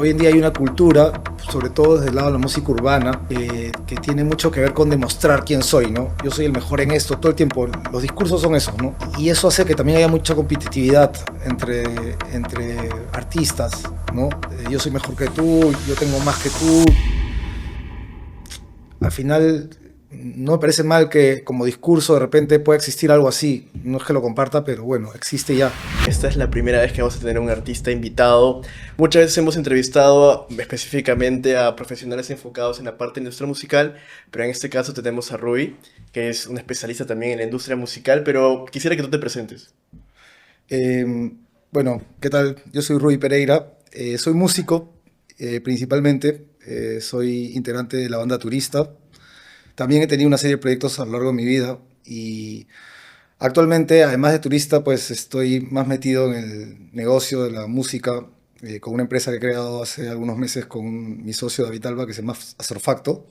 Hoy en día hay una cultura, sobre todo desde el lado de la música urbana, que tiene mucho que ver con demostrar quién soy, ¿no? Yo soy el mejor en esto todo el tiempo. Los discursos son esos, ¿no? Y eso hace que también haya mucha competitividad entre artistas, ¿no? Yo soy mejor que tú, yo tengo más que tú. Al final, no me parece mal que como discurso de repente pueda existir algo así. No es que lo comparta, pero bueno, existe ya. Esta es la primera vez que vamos a tener un artista invitado. Muchas veces hemos entrevistado específicamente a profesionales enfocados en la parte de industria musical, pero en este caso tenemos a Rui, que es un especialista también en la industria musical, pero quisiera que tú te presentes. Eh, bueno, ¿qué tal? Yo soy Rui Pereira, soy músico principalmente, soy integrante de la banda Turista. También he tenido una serie de proyectos a lo largo de mi vida y actualmente, además de Turista, pues estoy más metido en el negocio de la música con una empresa que he creado hace algunos meses con mi socio David Alba que se llama Azorfacto.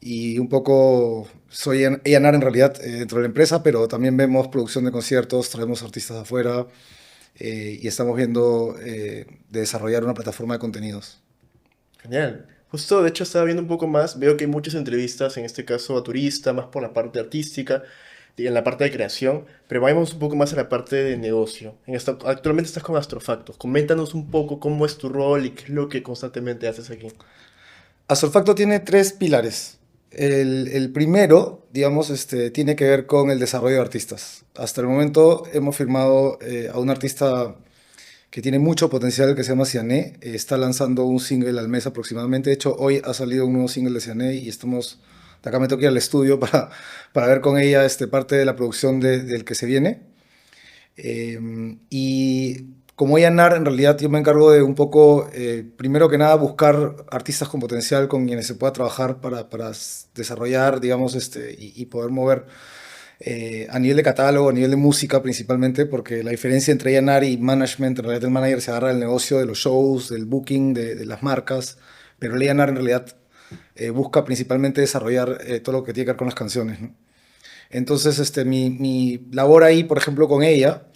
Y un poco soy A&R en realidad dentro de la empresa, pero también vemos producción de conciertos, traemos artistas de afuera y estamos viendo de desarrollar una plataforma de contenidos. Genial. Justo, de hecho, estaba viendo un poco más, veo que hay muchas entrevistas, en este caso a turista, más por la parte artística y en la parte de creación, pero vayamos un poco más a la parte de negocio. Actualmente estás con Astrofactos. Coméntanos un poco cómo es tu rol y qué es lo que constantemente haces aquí. Azorfacto tiene tres pilares. El primero, digamos, tiene que ver con el desarrollo de artistas. Hasta el momento hemos firmado a un artista que tiene mucho potencial que se llama Ciané. Está lanzando un single al mes aproximadamente. De hecho, hoy ha salido un nuevo single de Ciané y estamos, de acá me tengo que ir al estudio para ver con ella parte de la producción del que se viene. Y como A&R, en realidad yo me encargo de un poco, primero que nada, buscar artistas con potencial con quienes se pueda trabajar para desarrollar, digamos, y poder mover a nivel de catálogo, a nivel de música principalmente, porque la diferencia entre A&R y management, en realidad el manager se agarra del negocio de los shows, del booking, de las marcas, pero el A&R en realidad busca principalmente desarrollar todo lo que tiene que ver con las canciones, ¿no? Entonces, mi labor ahí, por ejemplo, con ella,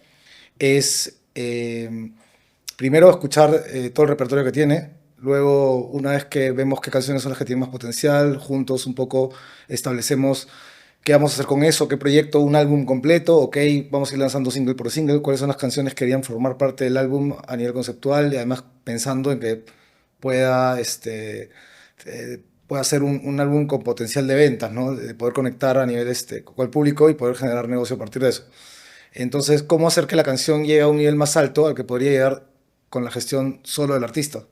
es primero escuchar todo el repertorio que tiene, luego una vez que vemos qué canciones son las que tienen más potencial, juntos un poco establecemos qué vamos a hacer con eso, qué proyecto, un álbum completo, ok, vamos a ir lanzando single por single, cuáles son las canciones que querían formar parte del álbum a nivel conceptual y además pensando en que pueda, pueda ser un álbum con potencial de ventas, ¿no? De poder conectar a nivel con el público y poder generar negocio a partir de eso. Entonces, ¿cómo hacer que la canción llegue a un nivel más alto al que podría llegar con la gestión solo del artista?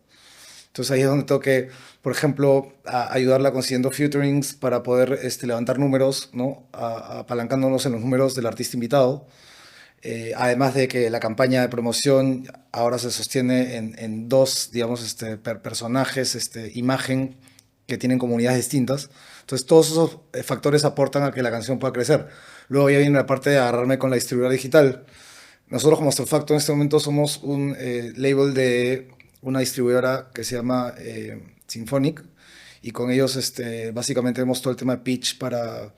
Entonces ahí es donde tengo que, por ejemplo, ayudarla consiguiendo featurings para poder levantar números, ¿no? Apalancándonos en los números del artista invitado. Además de que la campaña de promoción ahora se sostiene en dos, digamos, personajes, imagen, que tienen comunidades distintas. Entonces todos esos factores aportan a que la canción pueda crecer. Luego ya viene la parte de agarrarme con la distribuidora digital. Nosotros como Astrofacto en este momento somos un label de una distribuidora que se llama Symphonic y con ellos básicamente vemos todo el tema de pitch para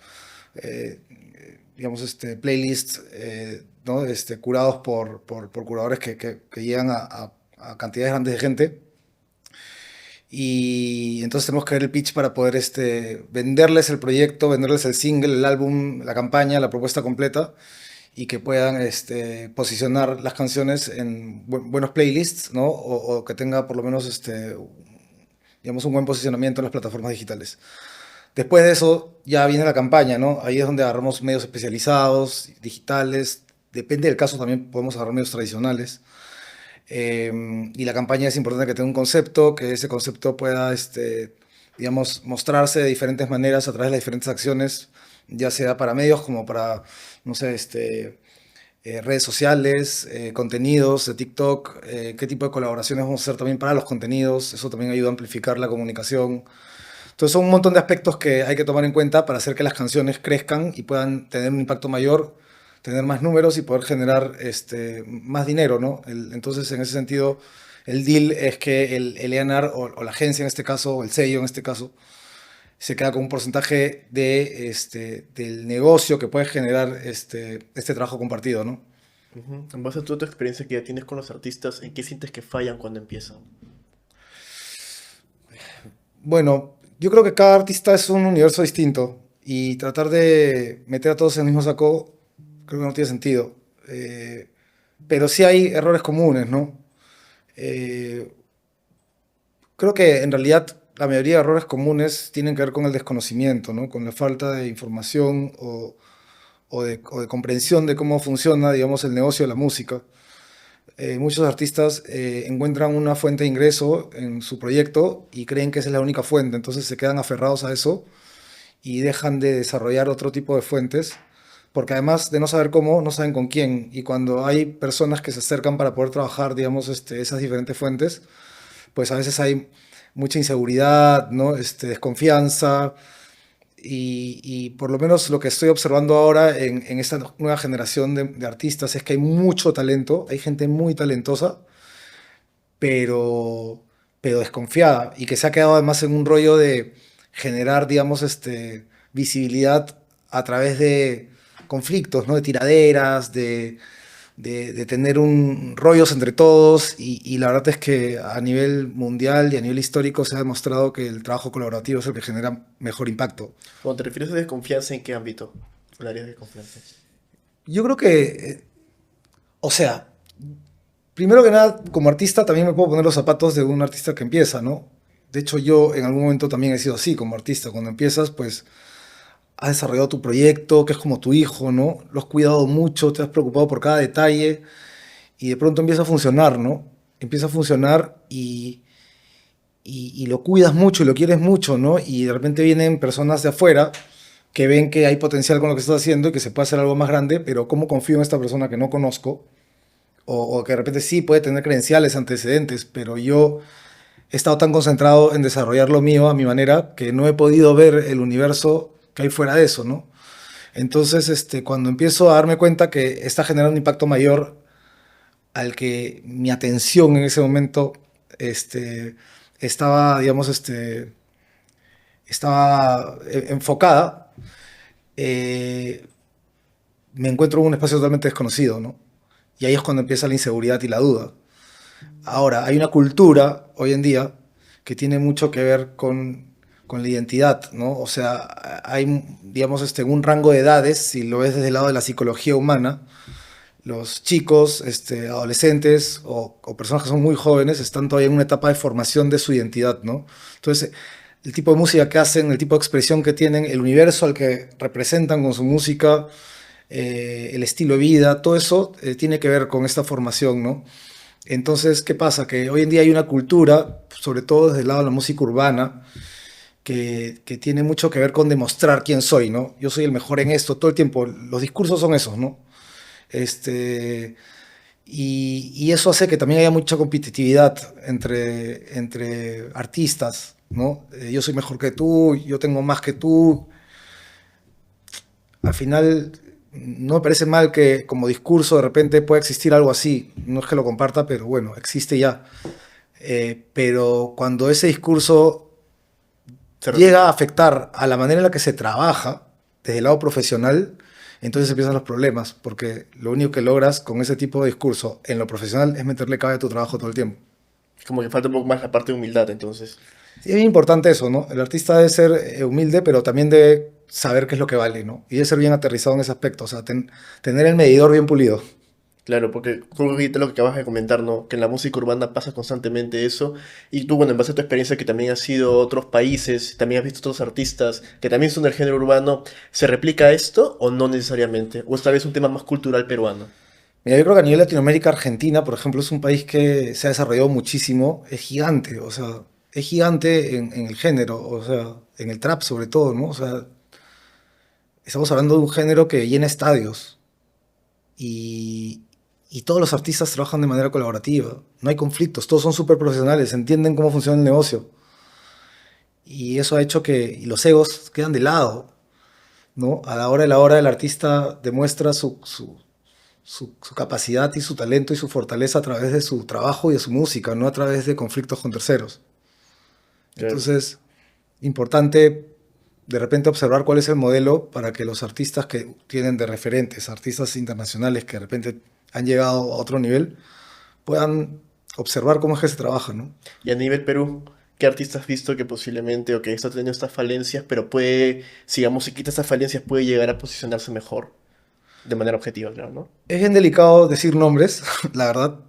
eh, digamos, playlists, ¿no? Curados por curadores que llegan a cantidades grandes de gente. Y entonces tenemos que ver el pitch para poder venderles el proyecto, venderles el single, el álbum, la campaña, la propuesta completa y que puedan posicionar las canciones en buenos playlists, ¿no? O que tenga por lo menos digamos, un buen posicionamiento en las plataformas digitales. Después de eso ya viene la campaña, ¿no? Ahí es donde agarramos medios especializados, digitales, depende del caso también podemos agarrar medios tradicionales. Y la campaña es importante que tenga un concepto, que ese concepto pueda, digamos, mostrarse de diferentes maneras a través de las diferentes acciones, ya sea para medios como para, no sé, redes sociales, contenidos de TikTok, qué tipo de colaboraciones vamos a hacer también para los contenidos, eso también ayuda a amplificar la comunicación. Entonces son un montón de aspectos que hay que tomar en cuenta para hacer que las canciones crezcan y puedan tener un impacto mayor, tener más números y poder generar más dinero, ¿no? Entonces, en ese sentido, el deal es que el A&R o la agencia en este caso, o el sello en este caso, se queda con un porcentaje del negocio que puede generar este trabajo compartido, ¿no? Ujú. En base a toda tu experiencia que ya tienes con los artistas, ¿en qué sientes que fallan cuando empiezan? Bueno, yo creo que cada artista es un universo distinto y tratar de meter a todos en el mismo saco creo que no tiene sentido. Eh, pero sí hay errores comunes, ¿no? Eh, Creo que en realidad la mayoría de errores comunes tienen que ver con el desconocimiento, ¿no? Con la falta de información o de comprensión de cómo funciona, digamos, el negocio de la música. Muchos artistas encuentran una fuente de ingreso en su proyecto y creen que esa es la única fuente, entonces se quedan aferrados a eso y dejan de desarrollar otro tipo de fuentes, porque además de no saber cómo, no saben con quién. Y cuando hay personas que se acercan para poder trabajar, digamos, esas diferentes fuentes, pues a veces hay mucha inseguridad, ¿no? Desconfianza. Y por lo menos lo que estoy observando ahora en esta nueva generación de artistas es que hay mucho talento, hay gente muy talentosa, pero, pero desconfiada y que se ha quedado además en un rollo de generar, digamos, visibilidad a través de conflictos, ¿no? De tiraderas, de tener rollos entre todos y la verdad es que a nivel mundial y a nivel histórico se ha demostrado que el trabajo colaborativo es el que genera mejor impacto. Cuando te refieres a desconfianza, ¿en qué ámbito? El área de desconfianza. Yo creo que, o sea, primero que nada, como artista también me puedo poner los zapatos de un artista que empieza, ¿no? De hecho, yo en algún momento también he sido así como artista. Cuando empiezas, pues has desarrollado tu proyecto, que es como tu hijo, ¿no? Lo has cuidado mucho, te has preocupado por cada detalle y de pronto empieza a funcionar, ¿no? Empieza a funcionar y lo cuidas mucho y lo quieres mucho, ¿no? Y de repente vienen personas de afuera que ven que hay potencial con lo que estás haciendo y que se puede hacer algo más grande, pero ¿cómo confío en esta persona que no conozco? O que de repente sí puede tener credenciales, antecedentes, pero yo he estado tan concentrado en desarrollar lo mío a mi manera que no he podido ver el universo que hay fuera de eso, ¿no? Entonces, cuando empiezo a darme cuenta que está generando un impacto mayor al que mi atención en ese momento estaba, digamos, estaba enfocada, eh, me encuentro en un espacio totalmente desconocido, ¿no? Y ahí es cuando empieza la inseguridad y la duda. Ahora, hay una cultura hoy en día que tiene mucho que ver con la identidad, ¿no? O sea, hay, digamos, un rango de edades, si lo ves desde el lado de la psicología humana, los chicos, adolescentes o personas que son muy jóvenes están todavía en una etapa de formación de su identidad, ¿no? Entonces, el tipo de música que hacen, el tipo de expresión que tienen, el universo al que representan con su música, el estilo de vida, todo eso tiene que ver con esta formación, ¿no? Entonces, ¿qué pasa? Que hoy en día hay una cultura, sobre todo desde el lado de la música urbana, que tiene mucho que ver con demostrar quién soy, ¿no? Yo soy el mejor en esto todo el tiempo. Los discursos son esos, ¿no? Este, y eso hace que también haya mucha competitividad entre artistas, ¿no? Yo soy mejor que tú, yo tengo más que tú. Al final, no me parece mal que como discurso de repente pueda existir algo así. No es que lo comparta, pero bueno, existe ya. Pero cuando ese discurso Se llega a replica. afectar a la manera en la que se trabaja desde el lado profesional, entonces empiezan los problemas, porque lo único que logras con ese tipo de discurso en lo profesional es meterle cabe a tu trabajo todo el tiempo. Como que falta un poco más la parte de humildad, entonces. Sí, es bien importante eso, ¿no? El artista debe ser humilde, pero también debe saber qué es lo que vale, ¿no? Y debe ser bien aterrizado en ese aspecto, o sea, tener el medidor bien pulido. Claro, porque creo que ahorita lo que acabas de comentar, ¿no? Que en la música urbana pasa constantemente eso. Y tú, bueno, en base a tu experiencia que también has ido a otros países, también has visto otros artistas que también son del género urbano, ¿se replica esto o no necesariamente? ¿O esta vez un tema más cultural peruano? Mira, yo creo que a nivel Latinoamérica, Argentina, por ejemplo, es un país que se ha desarrollado muchísimo, es gigante, o sea, es gigante en el género, o sea, en el trap sobre todo, ¿no? O sea, estamos hablando de un género que llena estadios y, y todos los artistas trabajan de manera colaborativa, no hay conflictos, todos son súper profesionales, entienden cómo funciona el negocio y eso ha hecho que y los egos quedan de lado, ¿no? A la hora de la hora el artista demuestra su capacidad y su talento y su fortaleza a través de su trabajo y de su música, no a través de conflictos con terceros. Claro. Entonces, importante de repente observar cuál es el modelo para que los artistas que tienen de referentes, artistas internacionales que de repente han llegado a otro nivel, puedan observar cómo es que se trabaja, ¿no? Y a nivel Perú, ¿Qué artista has visto que posiblemente, o que está teniendo estas falencias, pero puede, sigamos, si quita estas falencias, puede llegar a posicionarse mejor? De manera objetiva, claro, ¿no? Es bien delicado decir nombres, la verdad,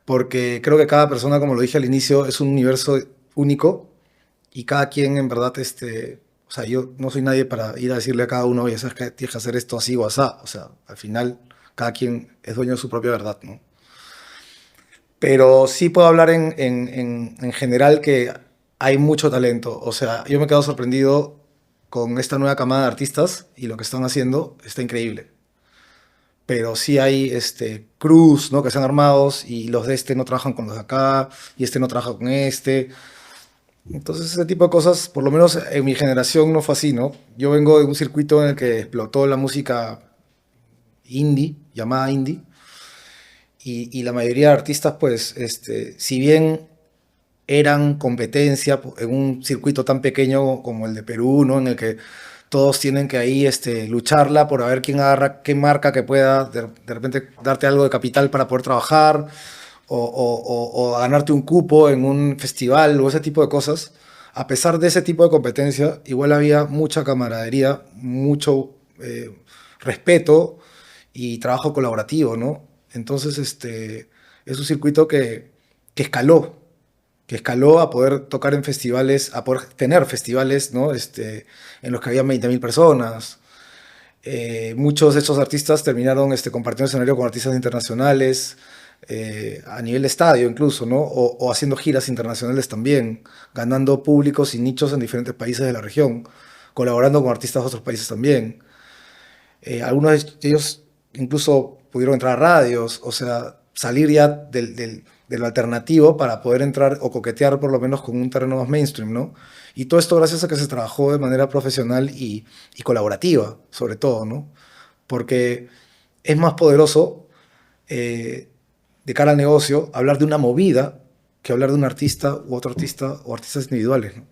porque creo que cada persona, como lo dije al inicio, es un universo único y cada quien en verdad, o sea, yo no soy nadie para ir a decirle a cada uno, oye, sabes que tienes que hacer esto así o asá. O sea, al final cada quien es dueño de su propia verdad, ¿no? Pero sí puedo hablar en general que hay mucho talento. O sea, yo me he quedado sorprendido con esta nueva camada de artistas y lo que están haciendo está increíble. Pero sí hay crews, ¿no? Que están armados y los de este no trabajan con los de acá y este no trabaja con este. Entonces ese tipo de cosas, por lo menos en mi generación no fue así, ¿no? Yo vengo de un circuito en el que explotó la música indie, llamada indie, y la mayoría de artistas, pues, si bien eran competencia en un circuito tan pequeño como el de Perú, ¿no? En el que todos tienen que ahí lucharla por a ver quién agarra qué marca que pueda de repente darte algo de capital para poder trabajar o ganarte un cupo en un festival o ese tipo de cosas. A pesar de ese tipo de competencia, igual había mucha camaradería, mucho respeto y trabajo colaborativo, ¿no? Entonces, es un circuito que escaló, que escaló a poder tocar en festivales, a poder tener festivales, ¿no? En los que había 20.000 personas. Muchos de estos artistas terminaron compartiendo escenario con artistas internacionales, a nivel de estadio incluso, ¿no? O haciendo giras internacionales también, ganando públicos y nichos en diferentes países de la región, colaborando con artistas de otros países también. Algunos de ellos incluso pudieron entrar a radios, o sea, salir ya de lo alternativo para poder entrar o coquetear por lo menos con un terreno más mainstream, ¿no? Y todo esto gracias a que se trabajó de manera profesional y colaborativa, sobre todo, ¿no? Porque es más poderoso, eh, de cara al negocio, hablar de una movida que hablar de un artista u otro artista o artistas individuales, ¿no?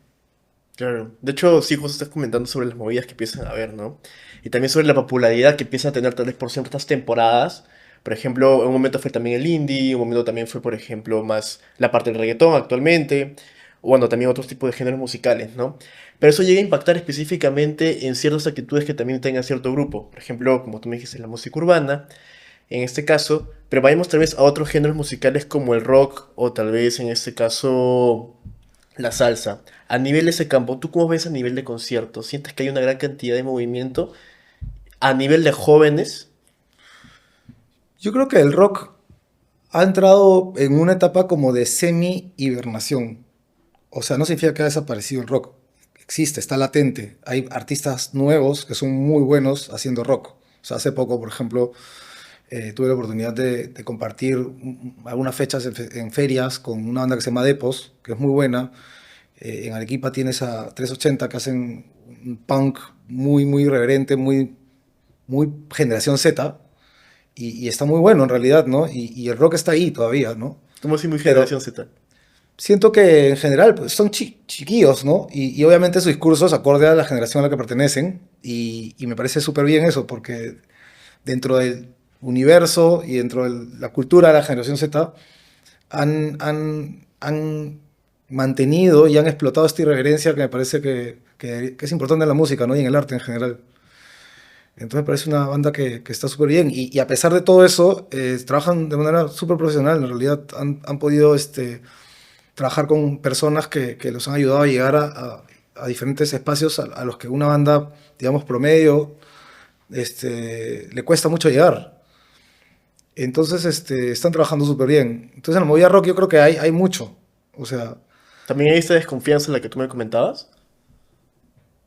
Claro. De hecho, sí, justo estás comentando sobre las movidas que empiezan a haber, ¿no? Y también sobre la popularidad que empieza a tener tal vez por ciertas temporadas. Por ejemplo, en un momento fue también el indie, un momento también fue, por ejemplo, más la parte del reggaetón actualmente, o bueno, también otros tipos de géneros musicales, ¿no? Pero eso llega a impactar específicamente en ciertas actitudes que también tenga cierto grupo. Por ejemplo, como tú me dijiste, la música urbana, en este caso, pero vayamos tal vez a otros géneros musicales como el rock o tal vez en este caso la salsa. A nivel de ese campo, ¿tú cómo ves a nivel de conciertos? ¿Sientes que hay una gran cantidad de movimiento a nivel de jóvenes? Yo creo que el rock ha entrado en una etapa como de semi-hibernación. O sea, no significa que haya desaparecido el rock. Existe, está latente. Hay artistas nuevos que son muy buenos haciendo rock. O sea, hace poco, por ejemplo, tuve la oportunidad de compartir algunas fechas en ferias con una banda que se llama Depos, que es muy buena. En Arequipa tienes a 380 que hacen un punk muy, muy irreverente, muy, muy generación Z. Y está muy bueno en realidad, ¿no? Y el rock está ahí todavía, ¿no? Como así muy Pero generación Z. siento que en general pues, son chiquillos, ¿no? Y obviamente su discurso es acorde a la generación a la que pertenecen. Y me parece súper bien eso, porque dentro del universo y dentro de la cultura de la generación Z han mantenido y han explotado esta irreverencia que me parece que es importante en la música, ¿no? Y en el arte en general. Entonces me parece una banda que está súper bien. Y a pesar de todo eso, trabajan de manera súper profesional. En realidad han podido trabajar con personas que los han ayudado a llegar a diferentes espacios a los que una banda, digamos, promedio, le cuesta mucho llegar. Entonces, están trabajando súper bien. Entonces, en la movida rock yo creo que hay mucho. O sea, ¿También hay esta desconfianza en la que tú me comentabas?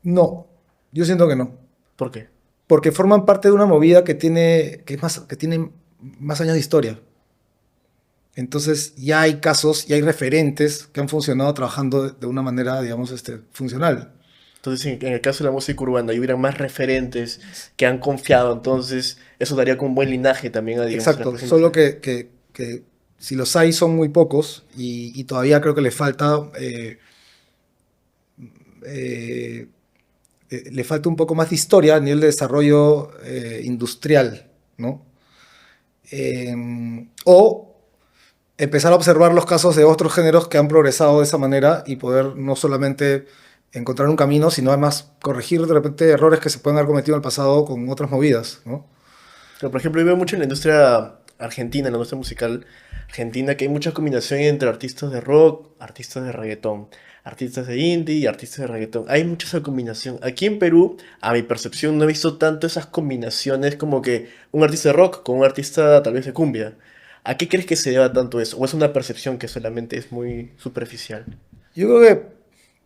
no, yo siento que no. ¿Por qué? Porque forman parte de una movida que tiene más años de historia. Entonces, ya hay casos y hay referentes que han funcionado trabajando de una manera, digamos, funcional. Entonces, en el caso de la música urbana, y hubieran más referentes que han confiado, entonces eso daría como un buen linaje también a, digamos, a la Exacto, próxima solo generación. que si los hay son muy pocos y todavía creo que eh, le falta un poco más de historia a nivel de desarrollo industrial, ¿no? O empezar a observar los casos de otros géneros que han progresado de esa manera y poder no solamente encontrar un camino, sino además corregir de repente errores que se pueden haber cometido en el pasado con otras movidas, ¿no? Pero, por ejemplo, yo veo mucho en la industria argentina, en la industria musical argentina, que hay mucha combinación entre artistas de rock, artistas de reggaetón, artistas de indie y artistas de reggaetón. Hay mucha esa combinación. Aquí en Perú, a mi percepción, no he visto tanto esas combinaciones como que un artista de rock con un artista tal vez de cumbia. ¿A qué crees que se deba tanto eso? ¿O es una percepción que solamente es muy superficial? Yo creo que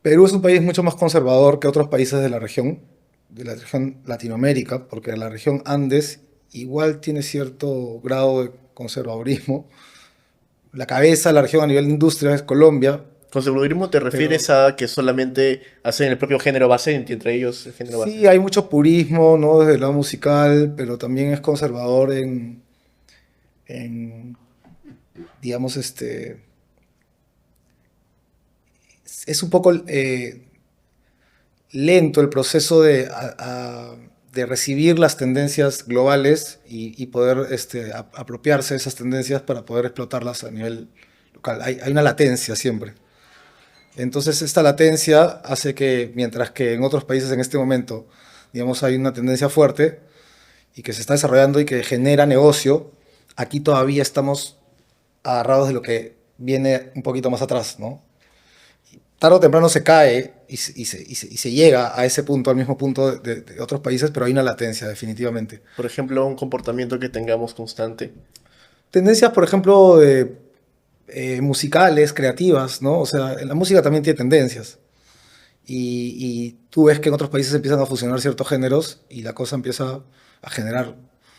Perú es un país mucho más conservador que otros países de la región Latinoamérica, porque la región Andes igual tiene cierto grado de conservadurismo. La cabeza de la región a nivel de industria es Colombia, ¿Conservadurismo te pero refieres a que solamente hacen el propio género base, entre ellos el género base? sí hay mucho purismo, ¿no? Desde el lado musical, pero también es conservador en digamos, es un poco lento el proceso de recibir las tendencias globales y poder apropiarse de esas tendencias para poder explotarlas a nivel local. Hay una latencia siempre. Entonces esta latencia hace que, mientras que en otros países en este momento, digamos, hay una tendencia fuerte y que se está desarrollando y que genera negocio, aquí todavía estamos agarrados de lo que viene un poquito más atrás, ¿no? Tarde o temprano se cae y se llega a ese punto, al mismo punto de otros países, pero hay una latencia, definitivamente. Por ejemplo, un comportamiento que tengamos constante. Tendencias, por ejemplo, musicales, creativas, ¿no? O sea, la música también tiene tendencias. Y tú ves que en otros países empiezan a fusionar ciertos géneros y la cosa empieza a generar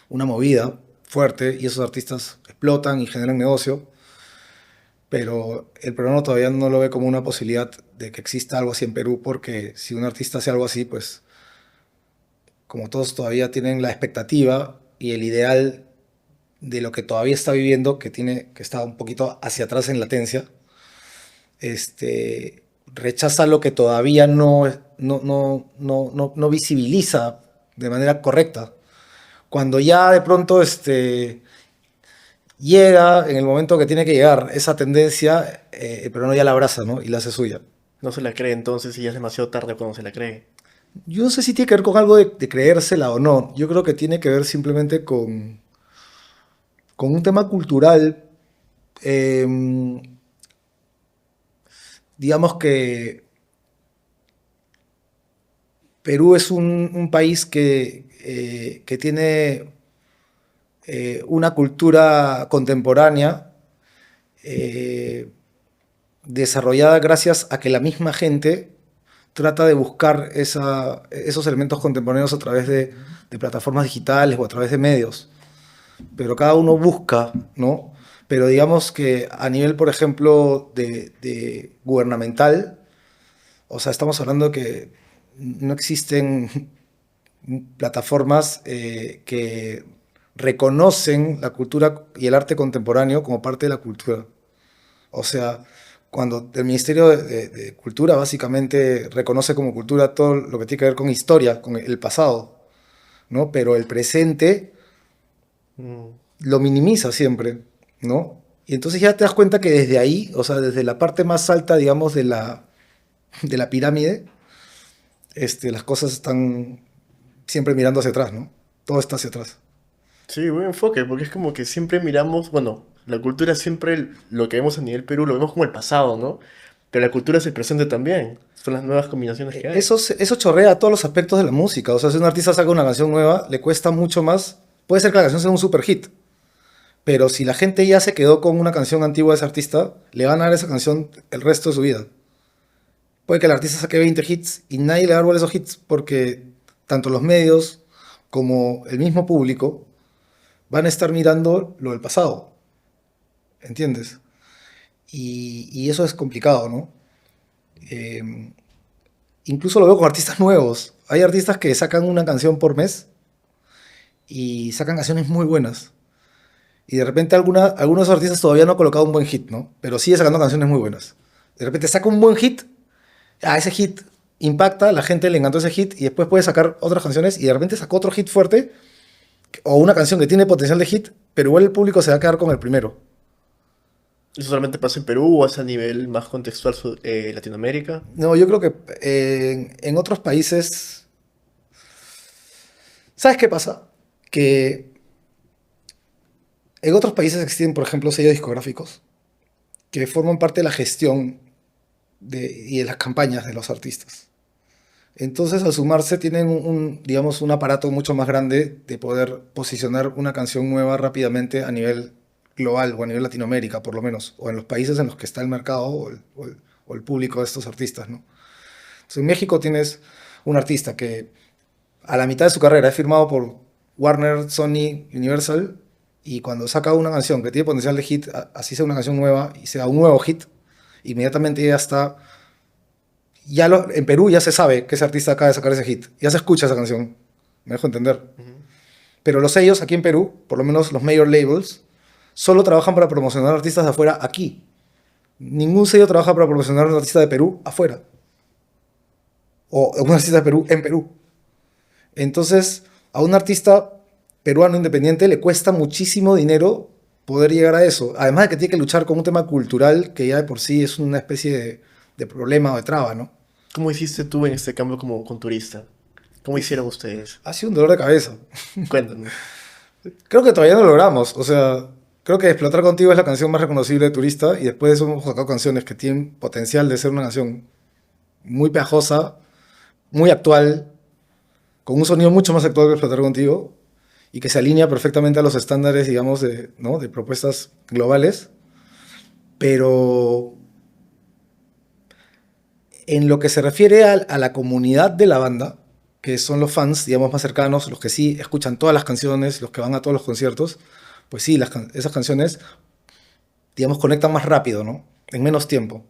una movida fuerte y esos artistas explotan y generan negocio. Pero el peruano todavía no lo ve como una posibilidad de que exista algo así en Perú, porque si un artista hace algo así, pues como todos todavía tienen la expectativa y el ideal de lo que todavía está viviendo, que está un poquito hacia atrás en latencia, rechaza lo que todavía no visibiliza de manera correcta. Cuando ya de pronto llega en el momento que tiene que llegar esa tendencia, el peruano ya la abraza, ¿no? Y la hace suya. No se la cree entonces y ya es demasiado tarde cuando se la cree. Yo no sé si tiene que ver con algo de creérsela o no. Yo creo que tiene que ver simplemente con un tema cultural. eh, digamos que Perú es un país que tiene una cultura contemporánea eh, desarrollada gracias a que la misma gente trata de buscar esos elementos contemporáneos a través de plataformas digitales o a través de medios. Pero cada uno busca, ¿no? Pero digamos que a nivel, por ejemplo, de gubernamental, o sea, estamos hablando de que no existen plataformas que reconocen la cultura y el arte contemporáneo como parte de la cultura. O sea, cuando el Ministerio de Cultura básicamente reconoce como cultura todo lo que tiene que ver con historia, con el pasado, ¿no? Pero el presente Mm. lo minimiza siempre, ¿no? Y entonces ya te das cuenta que desde ahí, o sea, desde la parte más alta, digamos, de la pirámide, las cosas están siempre mirando hacia atrás, ¿no? Todo está hacia atrás. Sí, buen enfoque, porque es como que siempre miramos, bueno, la cultura siempre lo que vemos a nivel Perú lo vemos como el pasado, ¿no? Pero la cultura es el presente también. Son las nuevas combinaciones que hay. Eso chorrea a todos los aspectos de la música. O sea, si un artista saca una canción nueva, le cuesta mucho más. Puede ser que la canción sea un super hit, pero si la gente ya se quedó con una canción antigua de ese artista, le van a dar esa canción el resto de su vida. Puede que el artista saque 20 hits y nadie le da bola a esos hits porque tanto los medios como el mismo público van a estar mirando lo del pasado, ¿entiendes? Y eso es complicado, ¿no? Eh, incluso lo veo con artistas nuevos. Hay artistas que sacan una canción por mes y sacan canciones muy buenas. Y de repente algunos de esos artistas todavía no han colocado un buen hit, ¿no? Pero sigue sacando canciones muy buenas. De repente saca un buen hit, ese hit impacta, la gente le encantó ese hit y después puede sacar otras canciones y de repente sacó otro hit fuerte o una canción que tiene potencial de hit, pero igual el público se va a quedar con el primero. ¿Eso solamente pasa en Perú o es a nivel más contextual Latinoamérica? No, yo creo que en otros países, ¿sabes qué pasa? Que en otros países existen, por ejemplo, sellos discográficos que forman parte de la gestión y de las campañas de los artistas. Entonces, al sumarse, tienen digamos, un aparato mucho más grande de poder posicionar una canción nueva rápidamente a nivel global o a nivel Latinoamérica, por lo menos, o en los países en los que está el mercado o el público de estos artistas, ¿no? Entonces, en México tienes un artista que a la mitad de su carrera es firmado por Warner, Sony, Universal, y cuando saca una canción que tiene potencial de hit, así sea una canción nueva y sea un nuevo hit, inmediatamente ya está en Perú ya se sabe que ese artista acaba de sacar ese hit. Ya se escucha esa canción. Me dejo entender. Ujú. Pero los sellos aquí en Perú, por lo menos los major labels, solo trabajan para promocionar artistas de afuera aquí. Ningún sello trabaja para promocionar a un artista de Perú afuera. O un artista de Perú en Perú. Entonces, a un artista peruano independiente le cuesta muchísimo dinero poder llegar a eso. Además de que tiene que luchar con un tema cultural que ya de por sí es una especie de problema o de traba, ¿no? ¿Cómo hiciste tú en este cambio como con turista? ¿Cómo hicieron ustedes? Ha sido un dolor de cabeza. Cuéntanos. Creo que todavía no lo logramos. O sea, creo que Explotar Contigo es la canción más reconocible de Turista y después de eso hemos sacado canciones que tienen potencial de ser una canción muy pegajosa, muy actual, con un sonido mucho más actual que Explotar Contigo y que se alinea perfectamente a los estándares, digamos, ¿no? de propuestas globales. Pero en lo que se refiere a la comunidad de la banda, que son los fans, digamos, más cercanos, los que sí escuchan todas las canciones, los que van a todos los conciertos, pues sí, esas canciones, digamos, conectan más rápido, ¿no? En menos tiempo.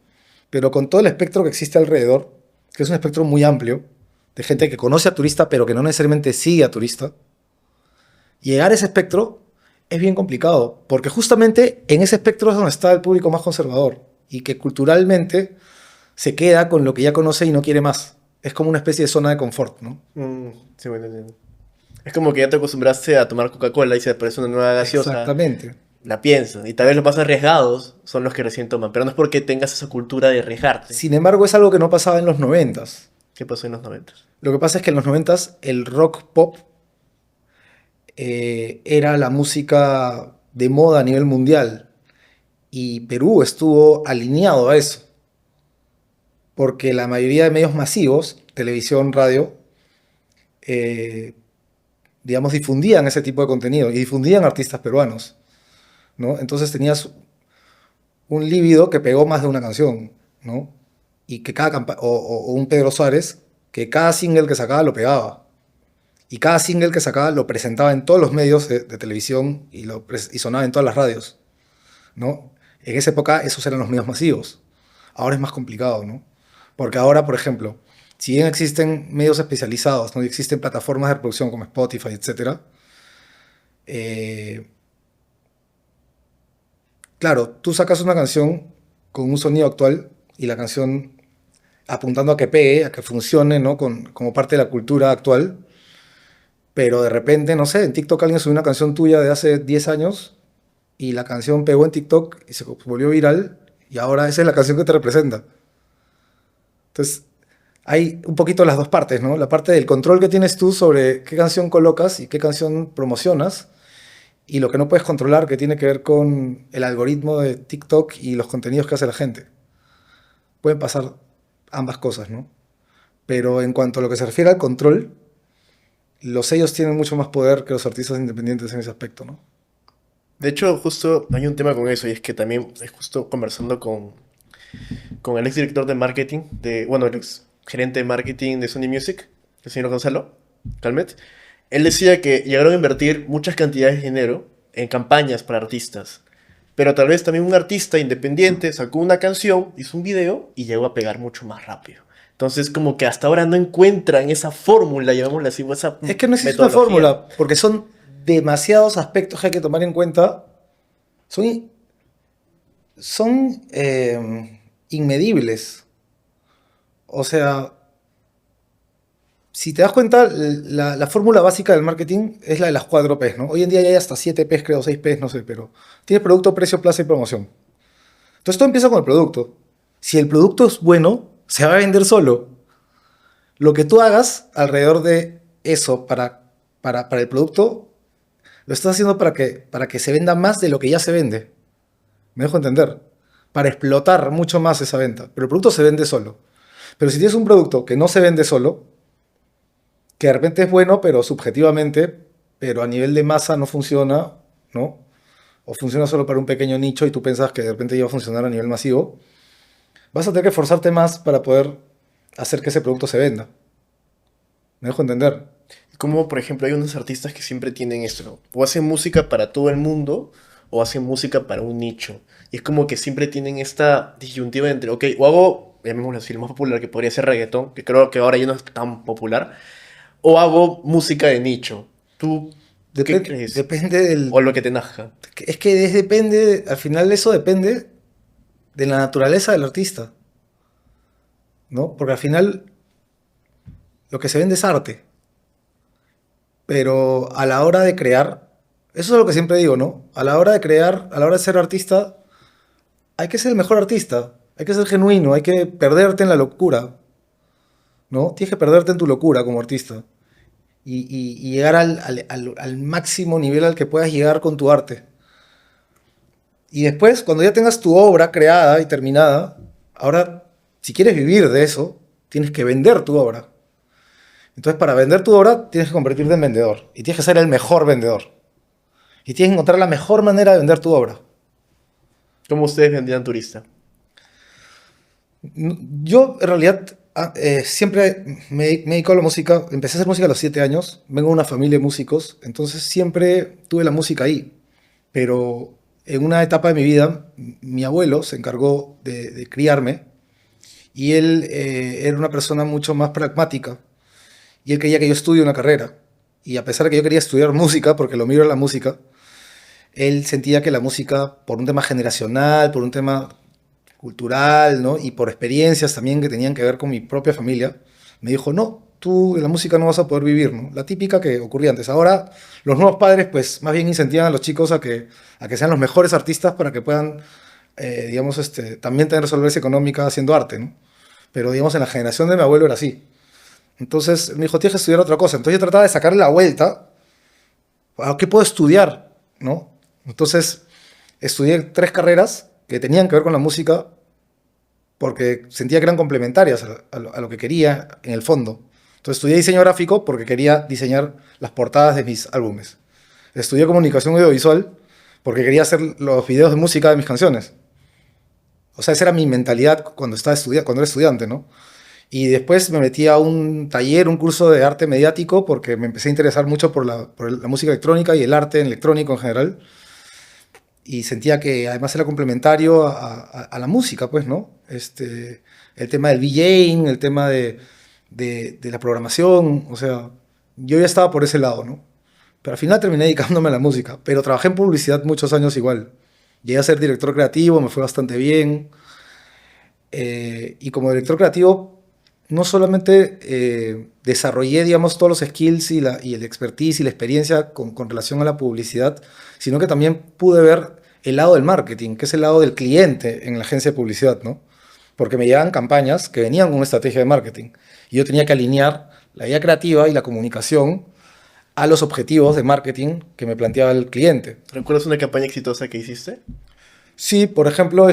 Pero con todo el espectro que existe alrededor, que es un espectro muy amplio, de gente que conoce a Turista, pero que no necesariamente sigue a Turista, llegar a ese espectro es bien complicado, porque justamente en ese espectro es donde está el público más conservador y que culturalmente se queda con lo que ya conoce y no quiere más. Es como una especie de zona de confort, ¿no? Sí, bueno, entiendo. Es como que ya te acostumbraste a tomar Coca-Cola y se aparece una nueva gaseosa, Exactamente. la piensas. Y tal vez los más arriesgados son los que recién toman. Pero no es porque tengas esa cultura de arriesgarte. Sin embargo, es algo que no pasaba en los noventas. ¿Qué pasó en los 90? Lo que pasa es que en los noventas el rock pop era la música de moda a nivel mundial y Perú estuvo alineado a eso, porque la mayoría de medios masivos, televisión, radio, eh, digamos, difundían ese tipo de contenido y difundían artistas peruanos, ¿no? Entonces tenías un Líbido que pegó más de una canción, ¿no? Y que o un Pedro Suárez que cada single que sacaba lo pegaba. Y cada single que sacaba lo presentaba en todos los medios de televisión y sonaba en todas las radios, ¿no? En esa época esos eran los medios masivos. Ahora es más complicado, ¿no? Porque ahora, por ejemplo, si bien existen medios especializados, ¿no? Y existen plataformas de reproducción como Spotify, etcétera, eh, claro, tú sacas una canción con un sonido actual y la canción apuntando a que pegue, a que funcione, ¿no? Como parte de la cultura actual, pero de repente, no sé, en TikTok alguien subió una canción tuya de hace 10 años y la canción pegó en TikTok y se volvió viral y ahora esa es la canción que te representa. Entonces, hay un poquito las dos partes, ¿no? La parte del control que tienes tú sobre qué canción colocas y qué canción promocionas y lo que no puedes controlar que tiene que ver con el algoritmo de TikTok y los contenidos que hace la gente. Pueden pasar ambas cosas, ¿no? Pero en cuanto a lo que se refiere al control, los sellos tienen mucho más poder que los artistas independientes en ese aspecto, ¿no? De hecho, justo hay un tema con eso, y es que también es justo conversando con el ex director de marketing, bueno, el ex gerente de marketing de Sony Music, el señor Gonzalo Calmet. Él decía que llegaron a invertir muchas cantidades de dinero en campañas para artistas, pero tal vez también un artista independiente sacó una canción, hizo un video y llegó a pegar mucho más rápido. Entonces, como que hasta ahora no encuentran esa fórmula, llamémosla así, o esa Es que no existe una metodología. fórmula, porque son demasiados aspectos que hay que tomar en cuenta. Son inmedibles. O sea, si te das cuenta, la fórmula básica del marketing es la de las 4 P's, ¿no? Hoy en día ya hay hasta 7 P's, creo, 6 P's, no sé, pero tienes producto, precio, plaza y promoción. Entonces todo empieza con el producto. Si el producto es bueno, se va a vender solo. Lo que tú hagas alrededor de eso para el producto, lo estás haciendo para que se venda más de lo que ya se vende. ¿Me dejo entender? Para explotar mucho más esa venta. Pero el producto se vende solo. Pero si tienes un producto que no se vende solo, que de repente es bueno, pero subjetivamente, pero a nivel de masa no funciona, ¿no? O funciona solo para un pequeño nicho y tú pensas que de repente iba a funcionar a nivel masivo, vas a tener que esforzarte más para poder hacer que ese producto se venda. ¿Me dejo entender? Como, por ejemplo, hay unos artistas que siempre tienen esto, ¿no? O hacen música para todo el mundo, o hacen música para un nicho. Y es como que siempre tienen esta disyuntiva entre, ok, o hago, llamémoslo así, lo más popular que podría ser reggaetón, que creo que ahora ya no es tan popular, o hago música de nicho. ¿Tú qué crees? Depende O del... lo que te nazca. Es que depende, al final eso depende de la naturaleza del artista, ¿no? Porque al final lo que se vende es arte, pero a la hora de crear, eso es lo que siempre digo, ¿no? A la hora de crear, a la hora de ser artista, hay que ser el mejor artista, hay que ser genuino, hay que perderte en la locura, ¿no? Tienes que perderte en tu locura como artista y llegar al máximo nivel al que puedas llegar con tu arte. Y después, cuando ya tengas tu obra creada y terminada, ahora, si quieres vivir de eso, tienes que vender tu obra. Entonces, para vender tu obra, tienes que convertirte en vendedor. Y tienes que ser el mejor vendedor. Y tienes que encontrar la mejor manera de vender tu obra. ¿Cómo ustedes vendrían turista? Yo, en realidad, siempre me he dedicado a la música. Empecé a hacer música a los 7 años. Vengo de una familia de músicos. Entonces, siempre tuve la música ahí. Pero en una etapa de mi vida, mi abuelo se encargó de criarme. Y él era una persona mucho más pragmática. Y él quería que yo estudie una carrera. Y a pesar de que yo quería estudiar música, porque lo mío era la música, él sentía que la música, por un tema generacional, por un tema cultural, ¿no? Y por experiencias también que tenían que ver con mi propia familia, me dijo, no, tú de la música no vas a poder vivir, ¿no? La típica que ocurría antes. Ahora los nuevos padres, pues, más bien incentivan a los chicos a que sean los mejores artistas para que puedan, digamos, también tener solvencia económica haciendo arte, ¿no? Pero, digamos, en la generación de mi abuelo era así. Entonces me dijo, tienes que estudiar otra cosa. Entonces yo trataba de sacarle la vuelta. ¿A qué puedo estudiar? ¿No? Entonces estudié 3 carreras que tenían que ver con la música porque sentía que eran complementarias a lo que quería en el fondo. Entonces estudié diseño gráfico porque quería diseñar las portadas de mis álbumes. Estudié comunicación audiovisual porque quería hacer los videos de música de mis canciones. O sea, esa era mi mentalidad cuando cuando era estudiante, ¿no? Y después me metí a un taller, un curso de arte mediático, porque me empecé a interesar mucho por la música electrónica y el arte electrónico en general. Y sentía que además era complementario a la música, pues, ¿no? El tema del DJing, el tema de la programación, o sea, yo ya estaba por ese lado, ¿no? Pero al final terminé dedicándome a la música, pero trabajé en publicidad muchos años igual. Llegué a ser director creativo, me fue bastante bien. Y como director creativo, no solamente desarrollé, digamos, todos los skills y el expertise y la experiencia con relación a la publicidad, sino que también pude ver el lado del marketing, que es el lado del cliente en la agencia de publicidad, ¿no? Porque me llegaban campañas que venían con una estrategia de marketing y yo tenía que alinear la idea creativa y la comunicación a los objetivos de marketing que me planteaba el cliente. ¿Recuerdas una campaña exitosa que hiciste? Sí, por ejemplo,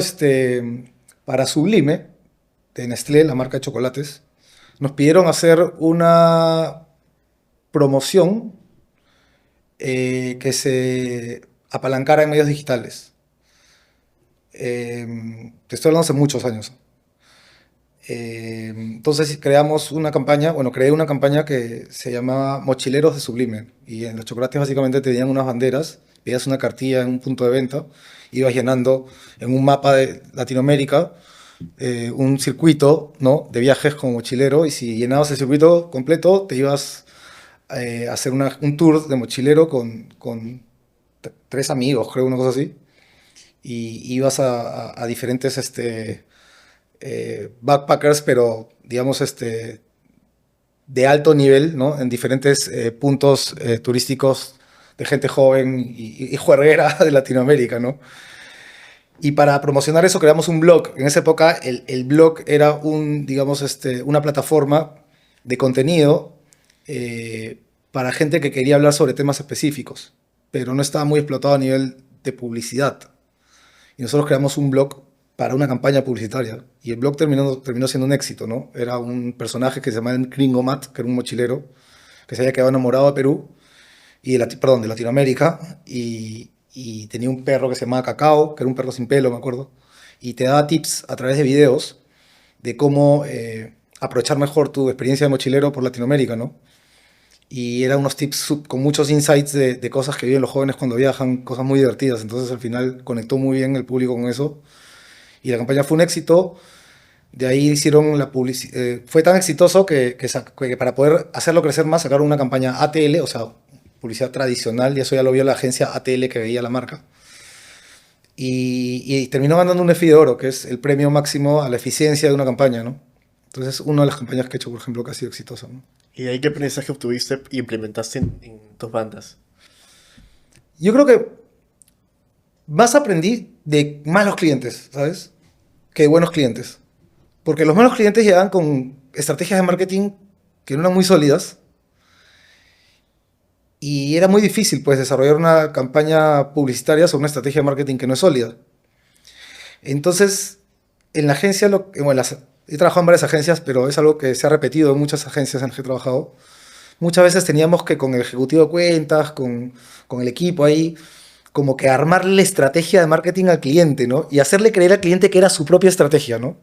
para Sublime, de Nestlé, la marca de chocolates, nos pidieron hacer una promoción que se apalancara en medios digitales. Te estoy hablando hace muchos años. Entonces creamos una campaña, bueno, creé una campaña que se llamaba Mochileros de Sublime. Y en los chocolates básicamente tenían unas banderas, veías una cartilla en un punto de venta, ibas llenando en un mapa de Latinoamérica un circuito, ¿no? De viajes como mochilero, y si llenabas el circuito completo, te ibas a hacer un tour de mochilero con 3 amigos, creo, una cosa así, y ibas a diferentes backpackers, pero digamos de alto nivel, ¿no? En diferentes puntos turísticos de gente joven y juerguera de Latinoamérica, ¿no? Y para promocionar eso creamos un blog. En esa época el blog era digamos, una plataforma de contenido para gente que quería hablar sobre temas específicos, pero no estaba muy explotado a nivel de publicidad. Y nosotros creamos un blog para una campaña publicitaria. Y el blog terminó siendo un éxito, ¿no? Era un personaje que se llamaba Gringo Matt, que era un mochilero, que se había quedado enamorado de Perú, perdón, de Latinoamérica, y tenía un perro que se llamaba Cacao, que era un perro sin pelo, me acuerdo, y te daba tips a través de videos de cómo aprovechar mejor tu experiencia de mochilero por Latinoamérica, ¿no? Y eran unos tips con muchos insights de cosas que viven los jóvenes cuando viajan, cosas muy divertidas. Entonces al final conectó muy bien el público con eso. Y la campaña fue un éxito. De ahí hicieron la publicidad. Fue tan exitoso que para poder hacerlo crecer más sacaron una campaña ATL, o sea, publicidad tradicional, y eso ya lo vio la agencia ATL que veía la marca. Y terminó ganando un EFI de oro, que es el premio máximo a la eficiencia de una campaña, ¿no? Entonces, una de las campañas que he hecho, por ejemplo, que ha sido exitosa, ¿no? ¿Y de ahí qué aprendizaje obtuviste y implementaste en tus bandas? Yo creo que más aprendí de malos clientes, ¿sabes? Que de buenos clientes. Porque los malos clientes llegaban con estrategias de marketing que no eran muy sólidas y era muy difícil pues desarrollar una campaña publicitaria sobre una estrategia de marketing que no es sólida. Entonces, en la agencia, bueno, he trabajado en varias agencias, pero es algo que se ha repetido en muchas agencias en las que he trabajado. Muchas veces teníamos que con el ejecutivo de cuentas, con el equipo ahí, como que armarle la estrategia de marketing al cliente, ¿no? Y hacerle creer al cliente que era su propia estrategia, ¿no?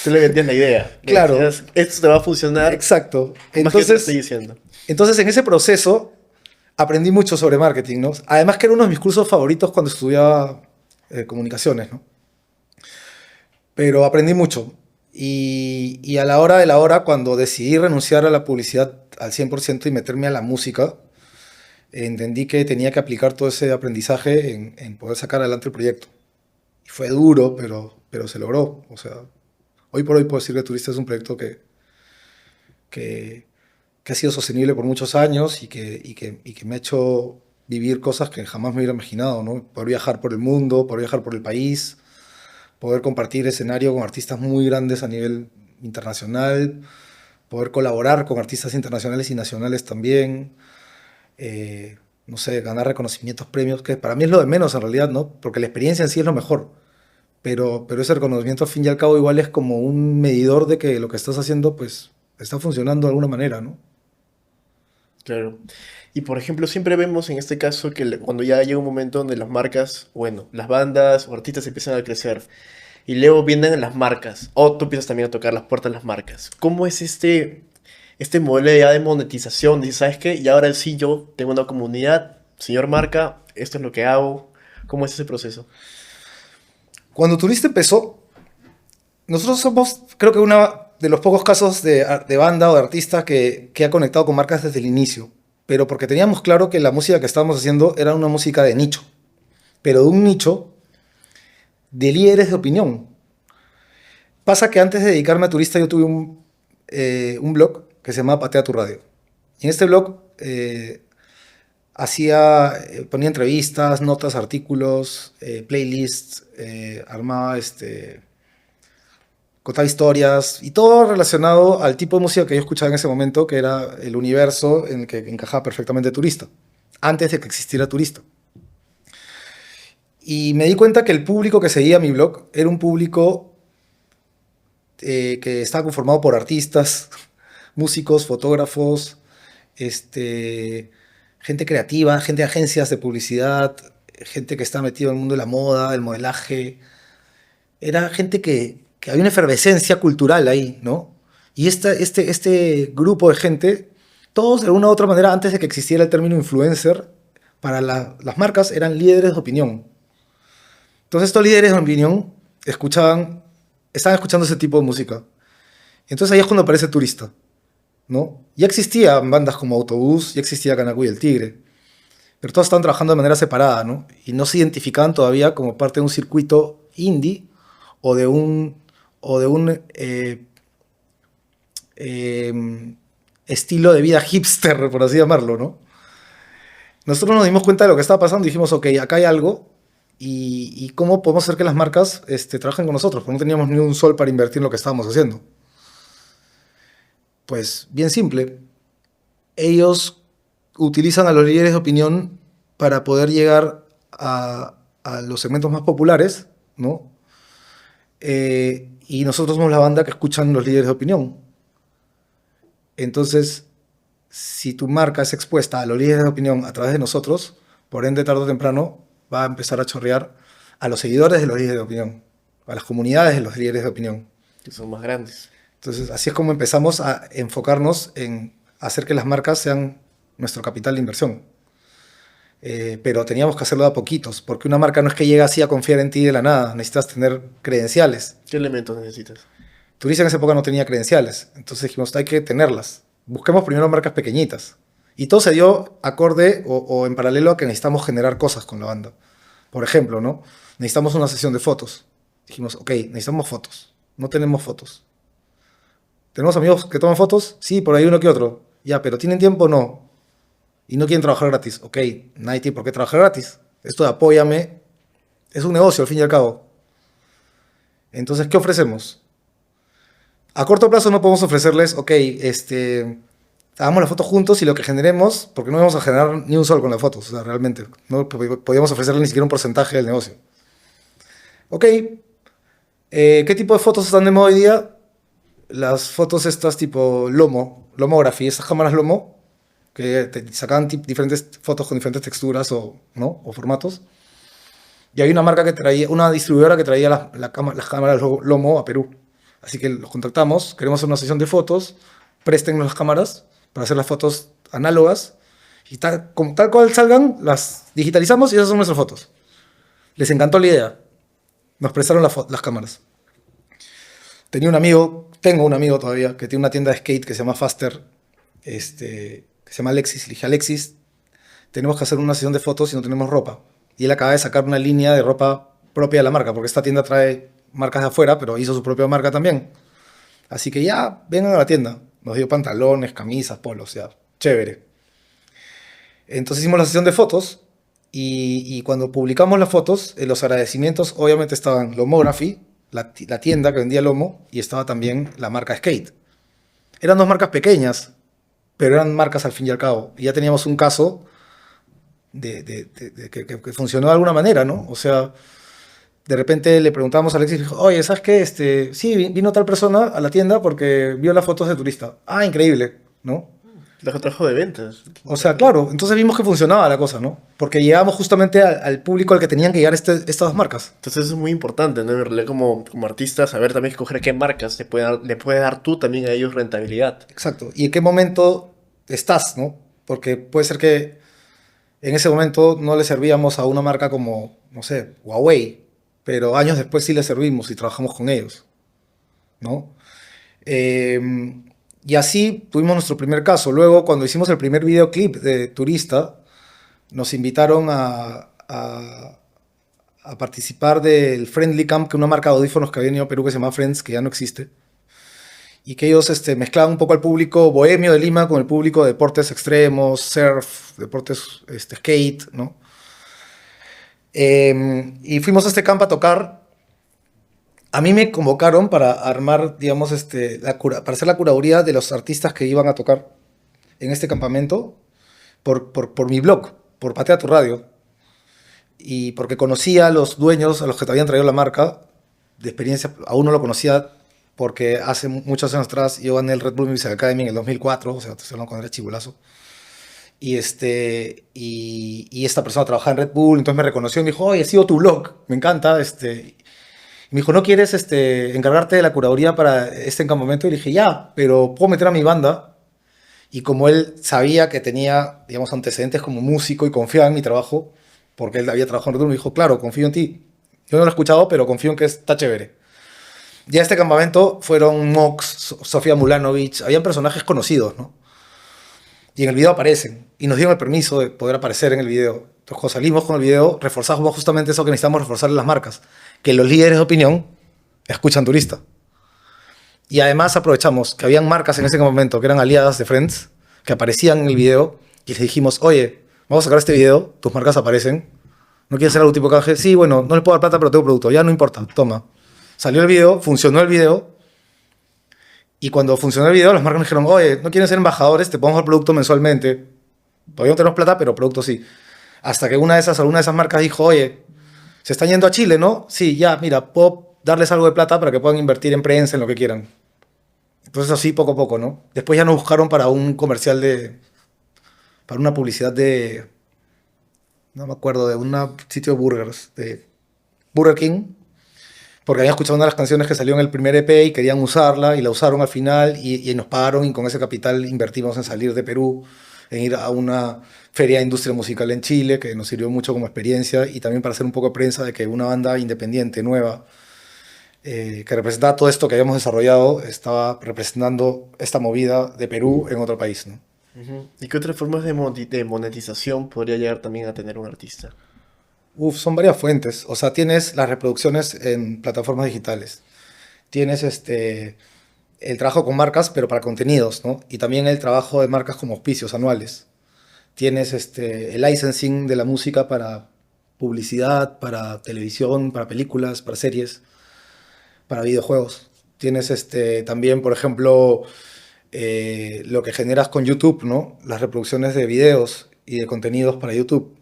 Tú le vendías la idea. Le Claro, decías, esto te va a funcionar, exacto. más que te estoy diciendo. Entonces en ese proceso aprendí mucho sobre marketing, ¿no? Además que era uno de mis cursos favoritos cuando estudiaba comunicaciones, ¿no? Pero aprendí mucho. Y a la hora de la hora, cuando decidí renunciar a la publicidad al 100% y meterme a la música, entendí que tenía que aplicar todo ese aprendizaje en poder sacar adelante el proyecto. Y fue duro, pero se logró. O sea, hoy por hoy puedo decir que Turista es un proyecto que, que ha sido sostenible por muchos años y que me ha hecho vivir cosas que jamás me hubiera imaginado, ¿no? Poder viajar por el mundo, poder viajar por el país, poder compartir escenario con artistas muy grandes a nivel internacional, poder colaborar con artistas internacionales y nacionales también, no sé, ganar reconocimientos, premios, que para mí es lo de menos en realidad, ¿no? Porque la experiencia en sí es lo mejor, pero ese reconocimiento al fin y al cabo igual es como un medidor de que lo que estás haciendo pues está funcionando de alguna manera, ¿no? Claro. Y por ejemplo, siempre vemos en este caso que cuando ya llega un momento donde las marcas, bueno, las bandas o artistas empiezan a crecer y luego vienen las marcas, o tú empiezas también a tocar las puertas de las marcas. ¿Cómo es este modelo ya de monetización? Dices, ¿sabes qué? Y ahora sí yo tengo una comunidad, señor marca, esto es lo que hago. ¿Cómo es ese proceso? Cuando Turista empezó, nosotros somos, creo que uno de los pocos casos de banda o de artista que ha conectado con marcas desde el inicio, pero porque teníamos claro que la música que estábamos haciendo era una música de nicho, pero de un nicho de líderes de opinión. Pasa que antes de dedicarme a Turista yo tuve un blog que se llamaba Patea tu Radio. Y en este blog ponía entrevistas, notas, artículos, playlists, armaba contaba historias y todo relacionado al tipo de música que yo escuchaba en ese momento, que era el universo en el que encajaba perfectamente Turista, antes de que existiera Turista. Y me di cuenta que el público que seguía mi blog era un público que estaba conformado por artistas, músicos, fotógrafos, gente creativa, gente de agencias de publicidad, gente que está metido en el mundo de la moda, el modelaje. Era gente que había una efervescencia cultural ahí, ¿no? Y este grupo de gente, todos de una u otra manera, antes de que existiera el término influencer, para las marcas eran líderes de opinión. Entonces estos líderes de opinión estaban escuchando ese tipo de música. Entonces ahí es cuando aparece Turista, ¿no? Ya existían bandas como Autobús, ya existía Canacu y El Tigre, pero todas estaban trabajando de manera separada, ¿no? Y no se identificaban todavía como parte de un circuito indie o de un estilo de vida hipster, por así llamarlo, ¿no? Nosotros nos dimos cuenta de lo que estaba pasando y dijimos, ok, acá hay algo y cómo podemos hacer que las marcas trabajen con nosotros, porque no teníamos ni un sol para invertir en lo que estábamos haciendo. Pues bien simple, ellos utilizan a los líderes de opinión para poder llegar a los segmentos más populares, ¿no? Y nosotros somos la banda que escuchan los líderes de opinión. Entonces, si tu marca es expuesta a los líderes de opinión a través de nosotros, por ende, tarde o temprano, va a empezar a chorrear a los seguidores de los líderes de opinión, a las comunidades de los líderes de opinión. Que son más grandes. Entonces, así es como empezamos a enfocarnos en hacer que las marcas sean nuestro capital de inversión. Pero teníamos que hacerlo de a poquitos, porque una marca no es que llega así a confiar en ti de la nada, necesitas tener credenciales. ¿Qué elementos necesitas? Turista en esa época no tenía credenciales, entonces dijimos, hay que tenerlas. Busquemos primero marcas pequeñitas. Y todo se dio acorde o en paralelo a que necesitamos generar cosas con la banda. Por ejemplo, ¿no? Necesitamos una sesión de fotos. Dijimos, ok, necesitamos fotos. No tenemos fotos. ¿Tenemos amigos que toman fotos? Sí, por ahí uno que otro. Ya, pero ¿tienen tiempo? No. Y no quieren trabajar gratis. Ok, nadie tiene por qué trabajar gratis. Esto de apóyame es un negocio, al fin y al cabo. Entonces, ¿qué ofrecemos? A corto plazo no podemos ofrecerles, ok, hagamos la foto juntos y lo que generemos, porque no vamos a generar ni un sol con las fotos, o sea, realmente. No podíamos ofrecerle ni siquiera un porcentaje del negocio. Ok, ¿qué tipo de fotos están de moda hoy día? Las fotos estas tipo Lomography, esas cámaras Lomo, que te sacaban diferentes fotos con diferentes texturas ¿no? o formatos. Y hay una marca que traía, una distribuidora que traía las cámaras Lomo a Perú. Así que los contactamos, queremos hacer una sesión de fotos, préstennos las cámaras para hacer las fotos análogas y tal cual salgan, las digitalizamos y esas son nuestras fotos. Les encantó la idea. Nos prestaron las cámaras. Tengo un amigo todavía que tiene una tienda de skate que se llama Faster, que se llama Alexis. Le dije, Alexis, tenemos que hacer una sesión de fotos y no tenemos ropa. Y él acaba de sacar una línea de ropa propia de la marca, porque esta tienda trae marcas de afuera, pero hizo su propia marca también. Así que ya, vengan a la tienda. Nos dio pantalones, camisas, polos, ya, chévere. Entonces hicimos la sesión de fotos y cuando publicamos las fotos, en los agradecimientos obviamente estaban Lomography, la tienda que vendía lomo, y estaba también la marca Skate. Eran dos marcas pequeñas, pero eran marcas al fin y al cabo. Y ya teníamos un caso que funcionó de alguna manera, ¿no? O sea, de repente le preguntamos a Alexis y dijo, oye, ¿sabes qué? Sí, vino tal persona a la tienda porque vio las fotos de turista. Ah, increíble, ¿no? Las trajo de ventas. O sea, claro, entonces vimos que funcionaba la cosa, ¿no? Porque llegamos justamente al público al que tenían que llegar estas dos marcas. Entonces es muy importante, ¿no? En realidad como artista saber también escoger qué marcas le puede dar tú también a ellos rentabilidad. Exacto. Y en qué momento estás, ¿no? Porque puede ser que en ese momento no le servíamos a una marca como, no sé, Huawei, pero años después sí le servimos y trabajamos con ellos, ¿no? Y así tuvimos nuestro primer caso. Luego, cuando hicimos el primer videoclip de Turista, nos invitaron a participar del Friendly Camp, que es una marca de audífonos que había venido a Perú que se llama Friends, que ya no existe. Y que ellos mezclaban un poco al público bohemio de Lima con el público de deportes extremos, surf, deportes skate, ¿no? Y fuimos a este camp a tocar. A mí me convocaron para armar, digamos, para hacer la curaduría de los artistas que iban a tocar en este campamento por mi blog, por Patea tu Radio. Y porque conocía a los dueños, a los que te habían traído la marca, de experiencia. A uno lo conocía porque hace muchos años atrás yo gané el Red Bull Music Academy en el 2004, o sea, te estoy hablando cuando era chibulazo. Y esta persona trabajaba en Red Bull, entonces me reconoció y me dijo, oye, he sido tu blog, me encanta, y me dijo, ¿no quieres encargarte de la curaduría para este campamento? Y le dije, ya, pero ¿puedo meter a mi banda? Y como él sabía que tenía, digamos, antecedentes como músico y confiaba en mi trabajo, porque él había trabajado en Red Bull, me dijo, claro, confío en ti. Yo no lo he escuchado, pero confío en que está chévere. Ya este campamento fueron Mox, Sofía Mulanovich, habían personajes conocidos, ¿no? Y en el video aparecen, y nos dieron el permiso de poder aparecer en el video. Entonces, cuando salimos con el video, reforzamos justamente eso que necesitamos reforzar en las marcas, que los líderes de opinión escuchan Turista. Y además aprovechamos que habían marcas en ese momento que eran aliadas de Friends, que aparecían en el video, y les dijimos, oye, vamos a sacar este video, tus marcas aparecen, ¿No quieres hacer algún tipo de canje? Sí, bueno, no les puedo dar plata, pero tengo producto. Ya no importa, toma. Salió el video, funcionó el video. Y cuando funcionó el video, las marcas me dijeron, oye, ¿no quieren ser embajadores? Te podemos dar producto mensualmente. Todavía no tenemos plata, pero producto sí. Hasta que alguna de esas marcas dijo, oye, se están yendo a Chile, ¿no? Sí, ya, mira, puedo darles algo de plata para que puedan invertir en prensa, en lo que quieran. Entonces así, poco a poco, ¿no? Después ya nos buscaron para un comercial para una publicidad no me acuerdo, de un sitio de burgers, de Burger King, porque habían escuchado una de las canciones que salió en el primer EP y querían usarla y la usaron al final y nos pagaron y con ese capital invertimos en salir de Perú, en ir a una feria de industria musical en Chile que nos sirvió mucho como experiencia y también para hacer un poco de prensa de que una banda independiente, nueva, que representaba todo esto que habíamos desarrollado, estaba representando esta movida de Perú en otro país, ¿no? Ujú. ¿Y qué otras formas de monetización podría llegar también a tener un artista? Uf, son varias fuentes. O sea, tienes las reproducciones en plataformas digitales. Tienes el trabajo con marcas, pero para contenidos, ¿no? Y también el trabajo de marcas como auspicios anuales. Tienes el licensing de la música para publicidad, para televisión, para películas, para series, para videojuegos. Tienes también, por ejemplo, lo que generas con YouTube, ¿no? Las reproducciones de videos y de contenidos para YouTube.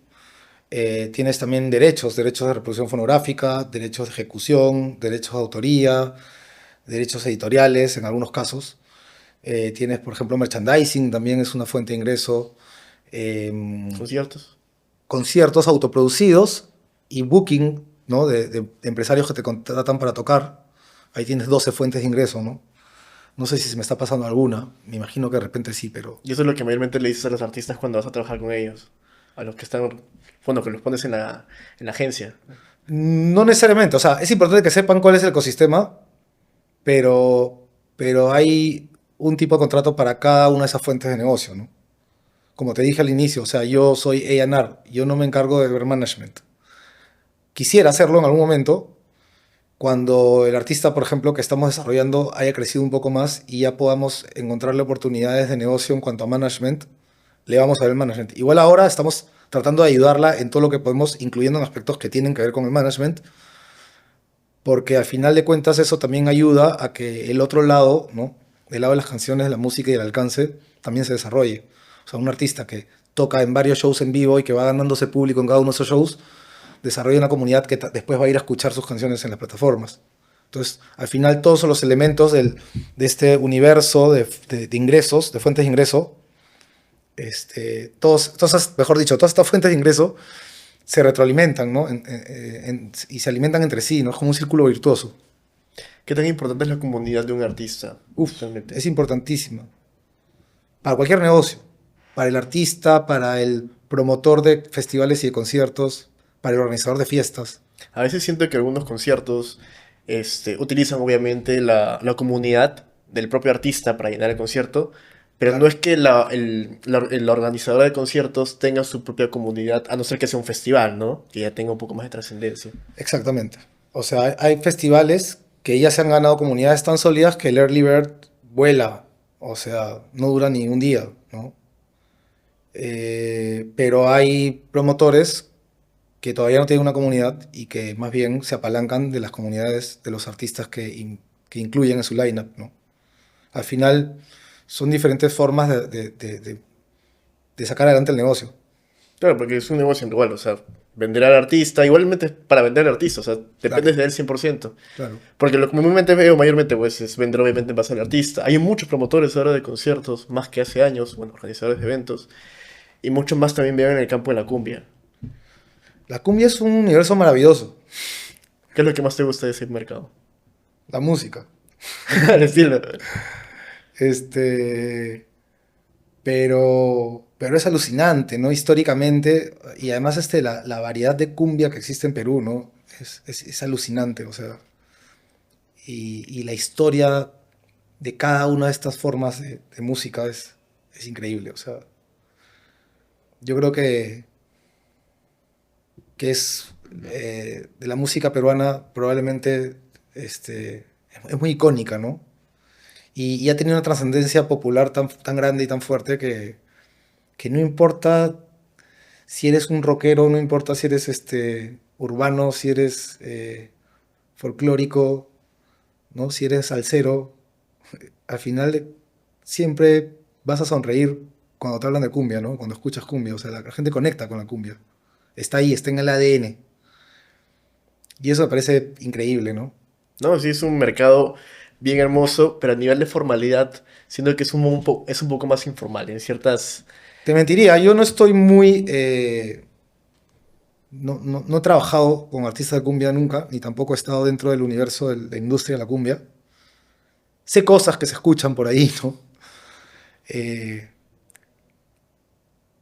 Tienes también derechos de reproducción fonográfica, derechos de ejecución, derechos de autoría, derechos editoriales en algunos casos. Tienes, por ejemplo, merchandising, también es una fuente de ingreso. Eh, ¿Conciertos? Conciertos autoproducidos y booking, ¿no? De empresarios que te contratan para tocar. Ahí tienes 12 fuentes de ingreso, ¿no? No sé si se me está pasando alguna. Me imagino que de repente sí, pero Y eso es lo que mayormente le dices a los artistas cuando vas a trabajar con ellos. A los que están, bueno, que los pones en la agencia. no necesariamente. O sea, es importante que sepan cuál es el ecosistema, pero hay un tipo de contrato para cada una de esas fuentes de negocio, ¿no? Como te dije al inicio, o sea, yo soy A&R, yo no me encargo de ver management. Quisiera hacerlo en algún momento, cuando el artista, por ejemplo, que estamos desarrollando haya crecido un poco más y ya podamos encontrarle oportunidades de negocio en cuanto a management, le vamos a ver el management. Igual ahora estamos tratando de ayudarla en todo lo que podemos, incluyendo en aspectos que tienen que ver con el management, porque al final de cuentas eso también ayuda a que el otro lado, ¿no? El lado de las canciones, de la música y el alcance, también se desarrolle. O sea, un artista que toca en varios shows en vivo y que va ganándose público en cada uno de esos shows, desarrolla una comunidad que después va a ir a escuchar sus canciones en las plataformas. Entonces, al final todos los elementos de este universo de ingresos, de fuentes de ingreso, mejor dicho, todas estas fuentes de ingreso se retroalimentan, ¿no? Y se alimentan entre sí, ¿no? Es como un círculo virtuoso. ¿Qué tan importante es la comunidad de un artista? Uf, Realmente. es importantísima. Para cualquier negocio. Para el artista, para el promotor de festivales y de conciertos, para el organizador de fiestas. A veces siento que algunos conciertos utilizan obviamente la comunidad del propio artista para llenar el concierto, pero no Claro, es que la organizadora de conciertos tenga su propia comunidad, a no ser que sea un festival, ¿no? Que ya tenga un poco más de trascendencia. exactamente. O sea, hay festivales que ya se han ganado comunidades tan sólidas que el Early Bird vuela. O sea, no dura ni un día, ¿no? Pero hay promotores que todavía no tienen una comunidad y que más bien se apalancan de las comunidades de los artistas que incluyen en su lineup, ¿no? Al final son diferentes formas de sacar adelante el negocio. Claro, porque es un negocio igual, o sea, vender al artista, igualmente es para vender al artista, o sea, Claro, dependes de él 100%. claro. Porque lo que comúnmente veo mayormente pues es vender obviamente en base al artista. Hay muchos promotores ahora de conciertos, más que hace años, bueno, organizadores de eventos, y muchos más también veo en el campo de la cumbia. La cumbia es un universo maravilloso. ¿Qué es lo que más te gusta de ese mercado? La música. El estilo. Este, pero es alucinante, ¿no? Históricamente, y además la variedad de cumbia que existe en Perú, ¿no? Es alucinante, o sea, y la historia de cada una de estas formas de música es increíble, o sea, yo creo que es de la música peruana probablemente es muy icónica, ¿no? Y ha tenido una trascendencia popular tan grande y tan fuerte que no importa si eres un rockero, no importa si eres urbano, si eres folclórico, ¿no? Si eres salsero, al final siempre vas a sonreír cuando te hablan de cumbia, ¿no? Cuando escuchas cumbia, o sea, la gente conecta con la cumbia. Está ahí, está en el ADN. Y eso me parece increíble, ¿no? No, sí, es un mercado bien hermoso, pero a nivel de formalidad, siento que es un poco más informal en ciertas... Te mentiría, yo no estoy muy... no he trabajado con artistas de cumbia nunca, ni tampoco he estado dentro del universo de la industria de la cumbia. Sé cosas que se escuchan por ahí, ¿no? Eh,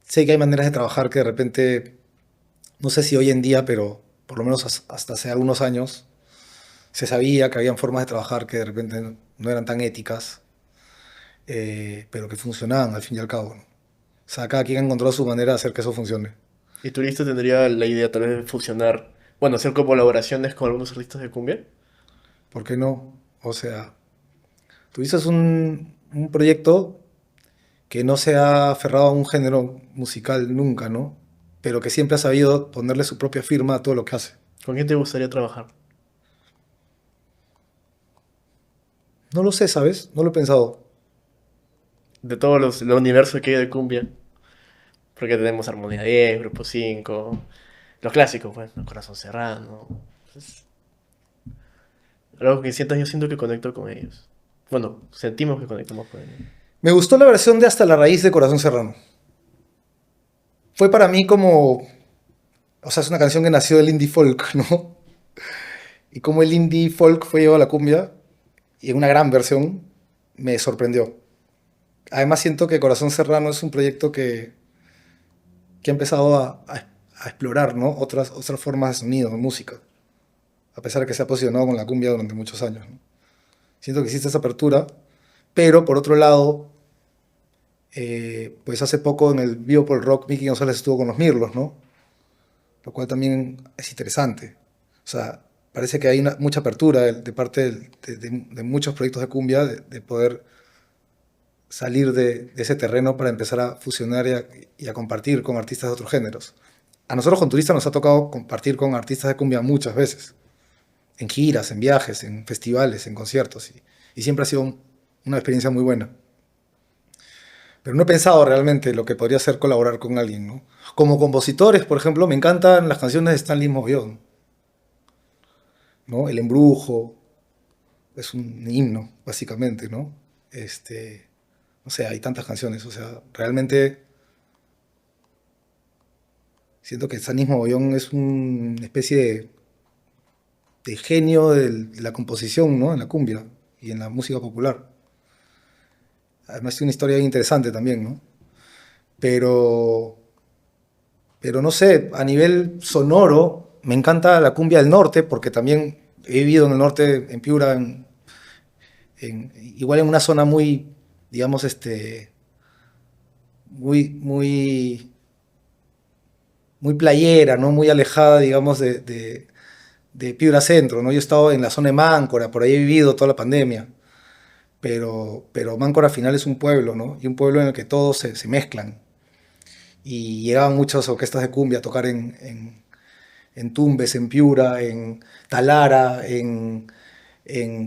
sé que hay maneras de trabajar que de repente, no sé si hoy en día, pero por lo menos hasta hace algunos años, se sabía que habían formas de trabajar que de repente no eran tan éticas, pero que funcionaban al fin y al cabo, ¿no? O sea, cada quien encontró su manera de hacer que eso funcione. Y Turista tendría la idea tal vez de fusionar, bueno, hacer colaboraciones con algunos artistas de cumbia. ¿Por qué no? O sea, tú dices un proyecto que no se ha aferrado a un género musical nunca, ¿no? Pero que siempre ha sabido ponerle su propia firma a todo lo que hace. ¿Con quién te gustaría trabajar? No lo sé, ¿sabes? No lo he pensado. De todos el universo que hay de cumbia. Porque tenemos Armonía 10, Grupo 5, los clásicos, pues, ¿no? Corazón Serrano. Es algo que sientas, yo siento que conecto con ellos. Bueno, sentimos que conectamos con ellos. Me gustó la versión de Hasta la raíz de Corazón Serrano. Fue para mí como, o sea, es una canción que nació del indie folk, ¿no? Y como el indie folk fue llevado a la cumbia, y en una gran versión, me sorprendió. Además siento que Corazón Serrano es un proyecto que ha empezado a explorar, ¿no? Otras formas de sonido, de música, a pesar de que se ha posicionado con la cumbia durante muchos años, ¿no? Siento que existe esa apertura, pero por otro lado, pues hace poco en el Vivo por el Rock, Miki González estuvo con los Mirlos, ¿no? Lo cual también es interesante. O sea, parece que hay mucha apertura de parte de muchos proyectos de cumbia de poder salir de ese terreno para empezar a fusionar y a compartir con artistas de otros géneros. A nosotros con Turistas nos ha tocado compartir con artistas de cumbia muchas veces, en giras, en viajes, en festivales, en conciertos, y siempre ha sido una experiencia muy buena. Pero no he pensado realmente lo que podría ser colaborar con alguien, ¿no? Como compositores, por ejemplo, me encantan las canciones de Stanley Mogollón, ¿no? El Embrujo es un himno, básicamente, ¿no? No sé, hay tantas canciones, o sea, realmente siento que Stanley Mogollón es una especie de genio de la composición, ¿no? En la cumbia y en la música popular. Además tiene una historia bien interesante también, ¿no? Pero, pero no sé, a nivel sonoro, me encanta la cumbia del norte, porque también he vivido en el norte, en Piura, igual en una zona muy, digamos, muy, muy playera, ¿no? Muy alejada, digamos, de Piura Centro, ¿no? Yo he estado en la zona de Máncora, por ahí he vivido toda la pandemia, pero Máncora al final es un pueblo, ¿no? Y un pueblo en el que todos se mezclan. Y llegaban muchas orquestas de cumbia a tocar en Tumbes, en Piura, en Talara,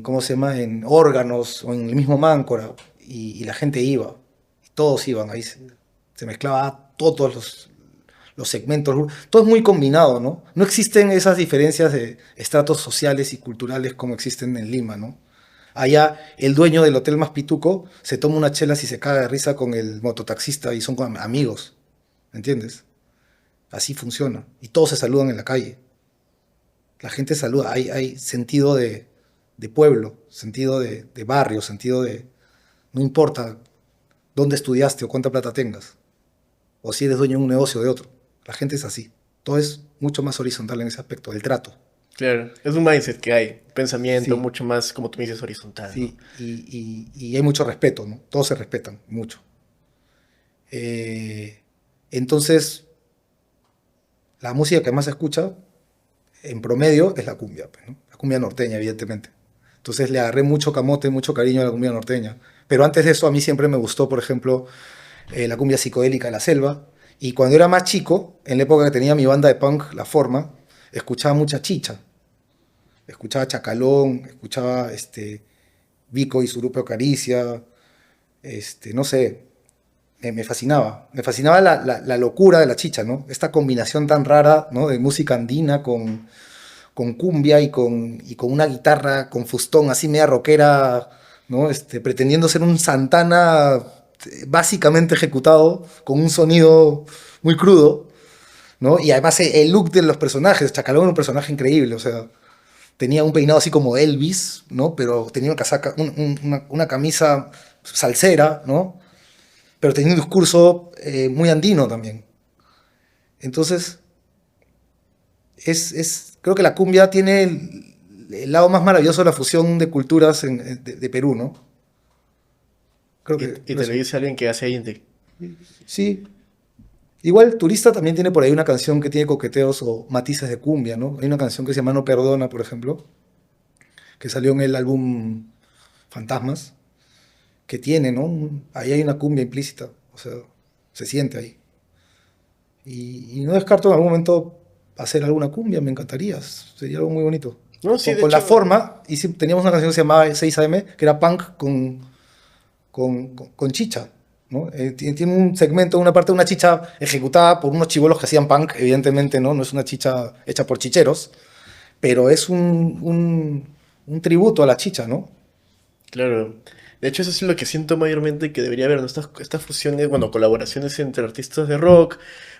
¿cómo se llama? En órganos o en el mismo Máncora. Y la gente iba, todos iban, ahí se mezclaba todos los segmentos, todo es muy combinado, ¿no? No existen esas diferencias de estratos sociales y culturales como existen en Lima, ¿no? Allá el dueño del hotel más pituco se toma unas chelas y se caga de risa con el mototaxista y son como amigos, ¿me entiendes? Así funciona. Y todos se saludan en la calle. La gente saluda, hay sentido de pueblo, sentido de barrio, sentido de... No importa dónde estudiaste o cuánta plata tengas, o si eres dueño de un negocio o de otro. La gente es así. Todo es mucho más horizontal en ese aspecto, el trato. Claro, es un mindset que hay, un pensamiento Sí, mucho más, como tú me dices, horizontal, ¿no? sí, y hay mucho respeto, ¿no? Todos se respetan mucho. Eh, entonces, la música que más se escucha, en promedio, es la cumbia, pues, ¿no? La cumbia norteña, evidentemente. Entonces le agarré mucho camote, mucho cariño a la cumbia norteña. Pero antes de eso, a mí siempre me gustó, por ejemplo, la cumbia psicodélica de la selva Y cuando era más chico, en la época que tenía mi banda de punk, La Forma, escuchaba mucha chicha. Escuchaba Chacalón, escuchaba Vico y su grupo Caricia, no sé, me fascinaba. Me fascinaba la locura de la chicha, ¿no? Esta combinación tan rara, ¿no? De música andina con cumbia y con una guitarra con fustón así media rockera, ¿no? Pretendiendo ser un Santana básicamente ejecutado con un sonido muy crudo, ¿no? Y además el look de los personajes, Chacalón era un personaje increíble, o sea, tenía un peinado así como Elvis, ¿no? Pero tenía una casaca, una camisa salsera, ¿no? Pero tenía un discurso muy andino también. Entonces, creo que la cumbia tiene el lado más maravilloso de la fusión de culturas de Perú, ¿no? Creo Y, que y por te lo eso. dice alguien que hace indie. Sí. Igual Turista también tiene por ahí una canción que tiene coqueteos o matices de cumbia, ¿no? Hay una canción que se llama No Perdona, por ejemplo, que salió en el álbum Fantasmas, que tiene, ¿no? Ahí hay una cumbia implícita, o sea, se siente ahí. Y no descarto en algún momento hacer alguna cumbia, me encantaría, sería algo muy bonito. No, sí, de Con la hecho, forma, y sí, teníamos una canción que se llamaba 6 AM, que era punk con chicha, ¿no? Tiene un segmento, una parte de una chicha ejecutada por unos chibolos que hacían punk, evidentemente, ¿no? No es una chicha hecha por chicheros, pero es un tributo a la chicha, ¿no? claro. De hecho, eso es lo que siento mayormente que debería haber, ¿no? Estas fusiones, bueno, colaboraciones entre artistas de rock,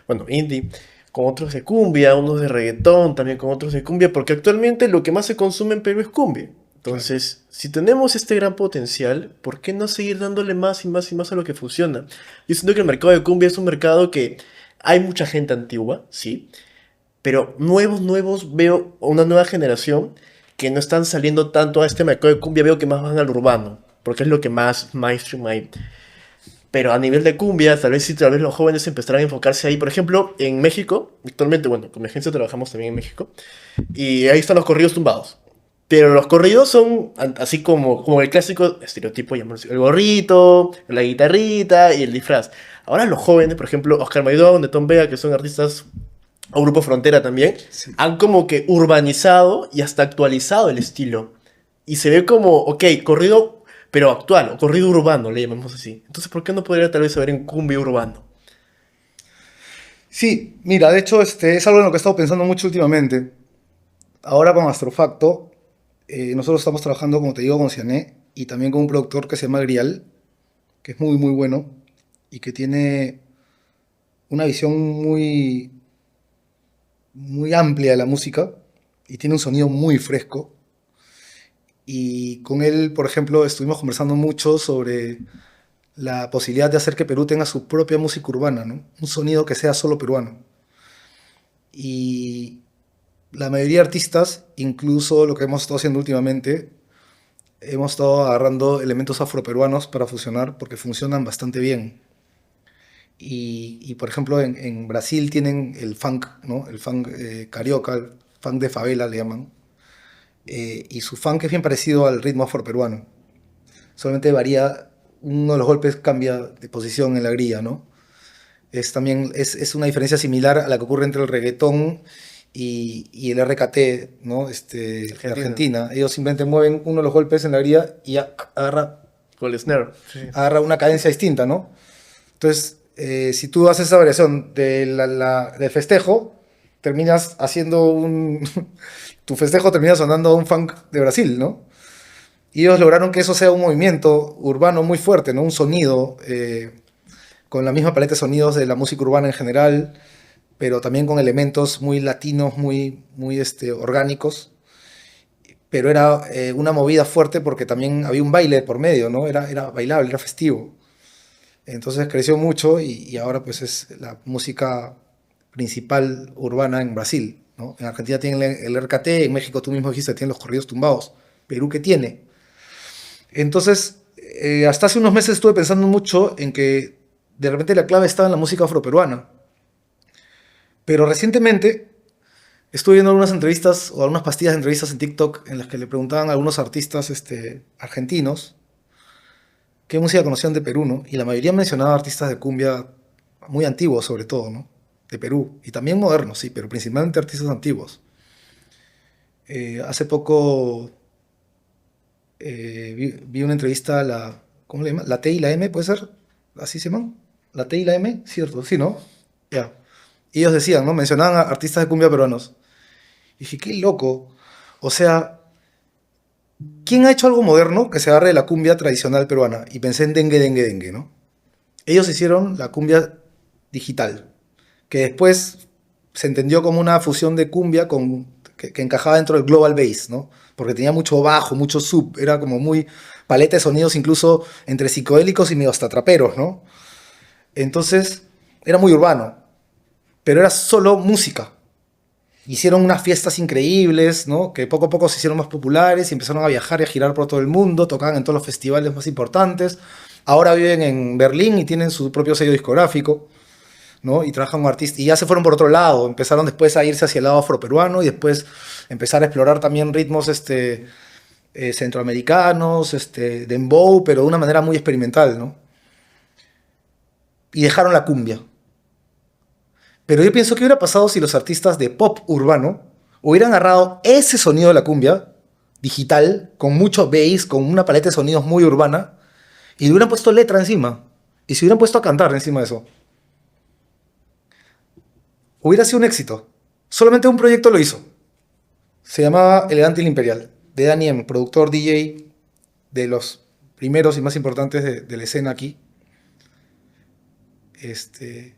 bueno, indie, con otros de cumbia, unos de reggaetón, también con otros de cumbia, porque actualmente lo que más se consume en Perú es cumbia. Claro. Entonces, si tenemos este gran potencial, ¿por qué no seguir dándole más y más y más a lo que funciona? Yo siento que el mercado de cumbia es un mercado que hay mucha gente antigua, sí, pero nuevos, veo una nueva generación que no están saliendo tanto a este mercado de cumbia, veo que más van al urbano, porque es lo que más mainstream hay. Pero a nivel de cumbia, tal vez si tal vez los jóvenes empezarán a enfocarse ahí. Por ejemplo, en México, actualmente, bueno, con mi agencia trabajamos también en México, y ahí están los corridos tumbados. Pero los corridos son así como el clásico estereotipo, llamarlo el gorrito, la guitarrita y el disfraz. Ahora los jóvenes, por ejemplo, Oscar Maidón, de Tom Vega, que son artistas o Grupo Frontera también, Sí. han como que urbanizado y hasta actualizado el estilo. Y se ve como, ok, corrido, pero actual, o corrido urbano, le llamamos así. Entonces, ¿por qué no podría tal vez haber en cumbia urbano? Sí, mira, de hecho, es algo en lo que he estado pensando mucho últimamente. Ahora con Astrofacto, nosotros estamos trabajando, como te digo, con Ciané y también con un productor que se llama Grial, que es muy, muy bueno y que tiene una visión muy, muy amplia de la música y tiene un sonido muy fresco. Y con él, por ejemplo, estuvimos conversando mucho sobre la posibilidad de hacer que Perú tenga su propia música urbana, ¿no? Un sonido que sea solo peruano. Y la mayoría de artistas, incluso lo que hemos estado haciendo últimamente, hemos estado agarrando elementos afroperuanos para fusionar porque funcionan bastante bien. Por ejemplo, en Brasil tienen el funk, ¿no? El funk carioca, el funk de favela le llaman. Y su funk es bien parecido al ritmo afroperuano. Solamente varía, uno de los golpes cambia de posición en la grilla, ¿no? Es una diferencia similar a la que ocurre entre el reggaetón y el RKT, ¿no? De Argentina, Argentina. Ellos simplemente mueven uno de los golpes en la grilla y con el snare. Sí. agarra una cadencia distinta, ¿no? Entonces, si tú haces esa variación del festejo, terminas haciendo tu festejo termina sonando un funk de Brasil, ¿no? Y ellos lograron que eso sea un movimiento urbano muy fuerte, ¿no? Un sonido con la misma paleta de sonidos de la música urbana en general, pero también con elementos muy latinos, muy orgánicos. Pero era una movida fuerte porque también había un baile por medio, ¿no? Era bailable, era festivo. Entonces creció mucho y ahora pues es la música principal urbana en Brasil, ¿no? En Argentina tienen el RKT, en México tú mismo dijiste, tienen los corridos tumbados. Perú, ¿qué tiene? Entonces, hasta hace unos meses estuve pensando mucho en que de repente la clave estaba en la música afroperuana. Pero recientemente estuve viendo algunas entrevistas o algunas pastillas de entrevistas en TikTok en las que le preguntaban a algunos artistas argentinos qué música conocían de Perú, ¿no? Y la mayoría mencionaba artistas de cumbia muy antiguos sobre todo, ¿no? De Perú, y también modernos, sí, pero principalmente artistas antiguos. Hace poco vi una entrevista a la, ¿cómo le llaman? La T y la M, ¿puede ser? ¿Así se llaman? La T y la M, cierto, sí, ¿no? Ya. Y ellos decían, ¿no? Mencionaban a artistas de cumbia peruanos. Y dije, qué loco. O sea, ¿quién ha hecho algo moderno que se agarre de la cumbia tradicional peruana? Y pensé en Dengue, Dengue, Dengue, ¿no? Ellos hicieron la cumbia digital, que después se entendió como una fusión de cumbia que encajaba dentro del global bass, ¿no? Porque tenía mucho bajo, mucho sub, era como muy paleta de sonidos incluso entre psicodélicos y medio hasta traperos, ¿no? Entonces era muy urbano, pero era solo música. Hicieron unas fiestas increíbles, ¿no? Que poco a poco se hicieron más populares y empezaron a viajar y a girar por todo el mundo, tocaban en todos los festivales más importantes. Ahora viven en Berlín y tienen su propio sello discográfico, ¿no? Y trabajan como artistas. Y ya se fueron por otro lado. Empezaron después a irse hacia el lado afroperuano y después empezar a explorar también ritmos centroamericanos, dembow, pero de una manera muy experimental, ¿no? Y dejaron la cumbia. Pero yo pienso que hubiera pasado si los artistas de pop urbano hubieran agarrado ese sonido de la cumbia digital, con mucho bass, con una paleta de sonidos muy urbana, y le hubieran puesto letra encima. Y se hubieran puesto a cantar encima de eso. Hubiera sido un éxito. Solamente un proyecto lo hizo. Se llamaba Elegante y el Imperial, de Danny M, productor DJ de los primeros y más importantes de la escena aquí. Este,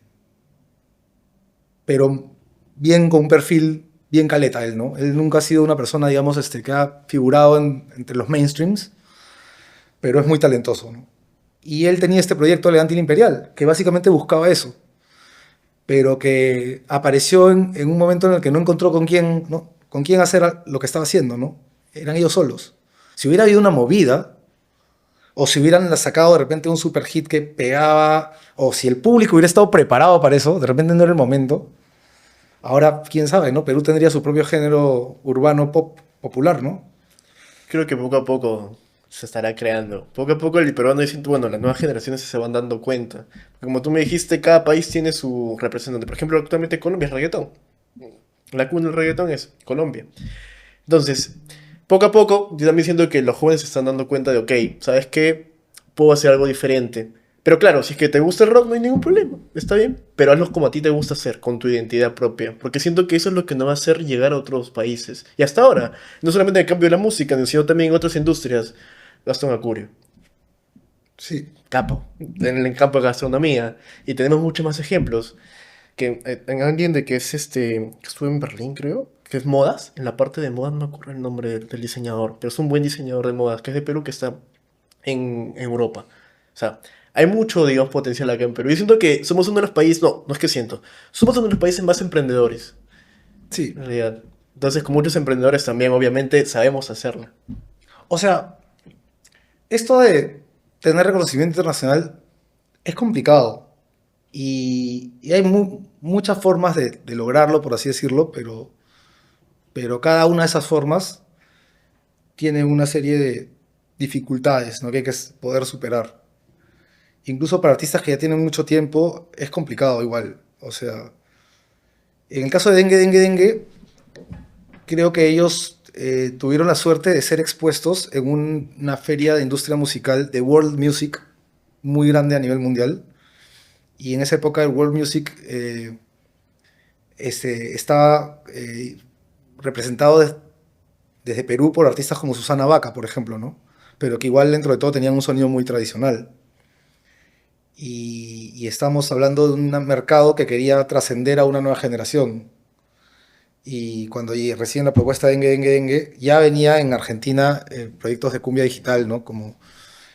pero bien con un perfil bien caleta él, ¿no? Él nunca ha sido una persona, digamos, que ha figurado entre los mainstreams, pero es muy talentoso, ¿no? Y él tenía este proyecto Elegante y el Imperial, que básicamente buscaba eso, pero que apareció en un momento en el que no encontró con quién, ¿no? Con quién hacer lo que estaba haciendo, ¿no? Eran ellos solos. Si hubiera habido una movida, o si hubieran sacado de repente un super hit que pegaba, o si el público hubiera estado preparado para eso, de repente no era el momento. Ahora, quién sabe, ¿no? Perú tendría su propio género urbano pop popular, ¿no? Creo que poco a poco se estará creando. Poco a poco el peruano dice, bueno, las nuevas generaciones se van dando cuenta. Como tú me dijiste, cada país tiene su representante. Por ejemplo, actualmente Colombia es reggaetón. La cuna del reggaetón es Colombia. Entonces, poco a poco, yo también siento que los jóvenes se están dando cuenta de, ok, ¿sabes qué? Puedo hacer algo diferente. Pero claro, si es que te gusta el rock, no hay ningún problema, está bien. Pero hazlo como a ti te gusta hacer, con tu identidad propia. Porque siento que eso es lo que nos va a hacer llegar a otros países. Y hasta ahora, no solamente en el cambio de la música, sino también en otras industrias. Gastón Acurio, Sí. capo, en el campo de gastronomía. Y tenemos muchos más ejemplos. Que en alguien de que es que estuvo en Berlín, creo, que es modas, en la parte de modas no me acuerdo el nombre del diseñador, pero es un buen diseñador de modas, que es de Perú, que está en Europa. O sea, hay mucho, digamos, potencial acá en Perú. Y siento que somos uno de los países, no, no es que siento, somos uno de los países más emprendedores, Sí. en realidad. Entonces, con muchos emprendedores también, obviamente, sabemos hacerlo. O sea, esto de tener reconocimiento internacional es complicado. Y hay muchas formas de lograrlo, por así decirlo, pero cada una de esas formas tiene una serie de dificultades, ¿no? Que hay que poder superar. Incluso para artistas que ya tienen mucho tiempo, es complicado igual. O sea, en el caso de Dengue, Dengue, Dengue, creo que ellos tuvieron la suerte de ser expuestos en una feria de industria musical de World Music muy grande a nivel mundial. Y en esa época el World Music estaba representado desde Perú por artistas como Susana Baca, por ejemplo, ¿no? Pero que igual dentro de todo tenían un sonido muy tradicional. Y estamos hablando de un mercado que quería trascender a una nueva generación. Y cuando recién la propuesta de Dengue, Dengue, Dengue, ya venía en Argentina proyectos de cumbia digital, ¿no? Como,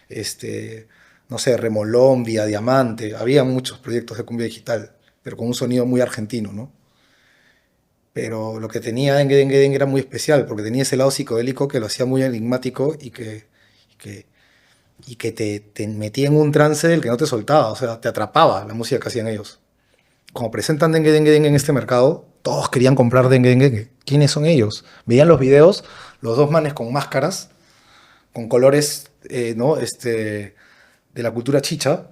este, no sé, Remolón, Vía Diamante, había muchos proyectos de cumbia digital, pero con un sonido muy argentino, ¿no? Pero lo que tenía Dengue, Dengue, Dengue era muy especial, porque tenía ese lado psicodélico que lo hacía muy enigmático y que, y que te metía en un trance del que no te soltaba, o sea, te atrapaba la música que hacían ellos. Como presentan Dengue, Dengue, Dengue en este mercado, todos querían comprar Dengue, Dengue, Dengue. ¿Quiénes son ellos? Veían los videos, los dos manes con máscaras, con colores, ¿no? De la cultura chicha,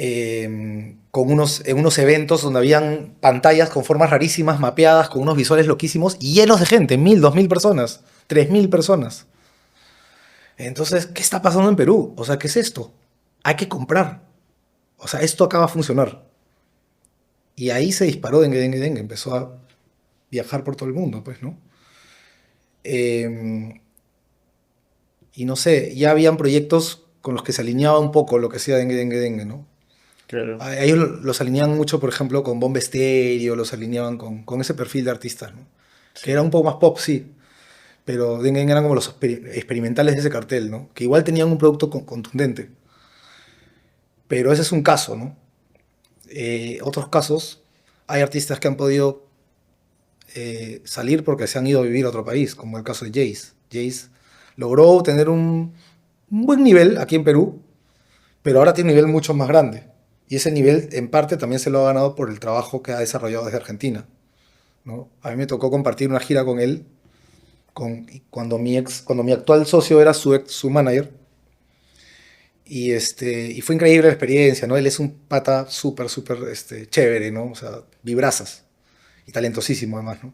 en unos eventos donde habían pantallas con formas rarísimas, mapeadas, con unos visuales loquísimos, y llenos de gente, 1000, 2000 personas, 3000 personas. Entonces, ¿qué está pasando en Perú? O sea, ¿qué es esto? Hay que comprar. O sea, esto acaba de funcionar. Y ahí se disparó Dengue, Dengue, Dengue. Empezó a viajar por todo el mundo, pues, ¿no? Eh, y no sé, ya habían proyectos con los que se alineaba un poco lo que hacía Dengue, Dengue, Dengue, ¿no? Claro. A ellos los alineaban mucho, por ejemplo, con Bomba Estéreo, los alineaban con ese perfil de artistas, ¿no? Que era Sí. un poco más pop, sí, pero Dengue Dengue eran como los experimentales de ese cartel, ¿no? Que igual tenían un producto contundente. Pero ese es un caso, ¿no? Otros casos, hay artistas que han podido salir porque se han ido a vivir a otro país, como el caso de Jace. Jace logró tener un buen nivel aquí en Perú, pero ahora tiene un nivel mucho más grande. Y ese nivel, en parte, también se lo ha ganado por el trabajo que ha desarrollado desde Argentina, ¿no? A mí me tocó compartir una gira con él cuando mi actual socio era su manager. Y fue increíble la experiencia, ¿no? Él es un pata súper, súper chévere, ¿no? O sea, vibrazas. Y talentosísimo además, ¿no?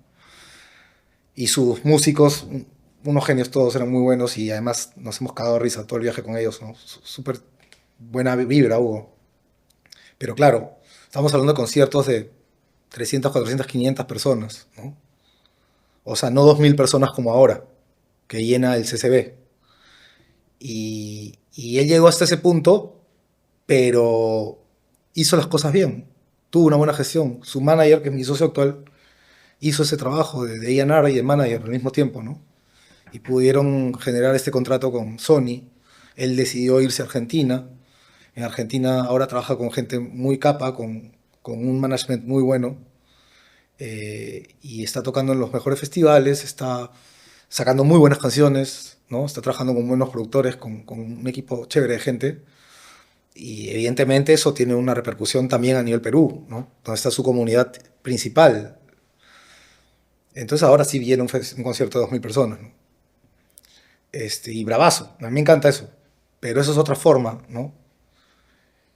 Y sus músicos, unos genios todos, eran muy buenos y además nos hemos cagado de risa todo el viaje con ellos, ¿no? Súper buena vibra hubo. Pero claro, estamos hablando de conciertos de 300, 400, 500 personas, ¿no? O sea, no 2000 personas como ahora, que llena el CCB. Y él llegó hasta ese punto, pero hizo las cosas bien. Tuvo una buena gestión. Su manager, que es mi socio actual, hizo ese trabajo de A&R y de manager al mismo tiempo, ¿no? Y pudieron generar este contrato con Sony. Él decidió irse a Argentina. En Argentina ahora trabaja con gente muy capa, con un management muy bueno. Y está tocando en los mejores festivales, está sacando muy buenas canciones, ¿no? Está trabajando con buenos productores, con un equipo chévere de gente. Y evidentemente eso tiene una repercusión también a nivel Perú, ¿no? Donde está su comunidad principal. Entonces ahora sí viene un concierto de 2000 personas, ¿no? Y bravazo, a mí me encanta eso. Pero eso es otra forma, ¿no?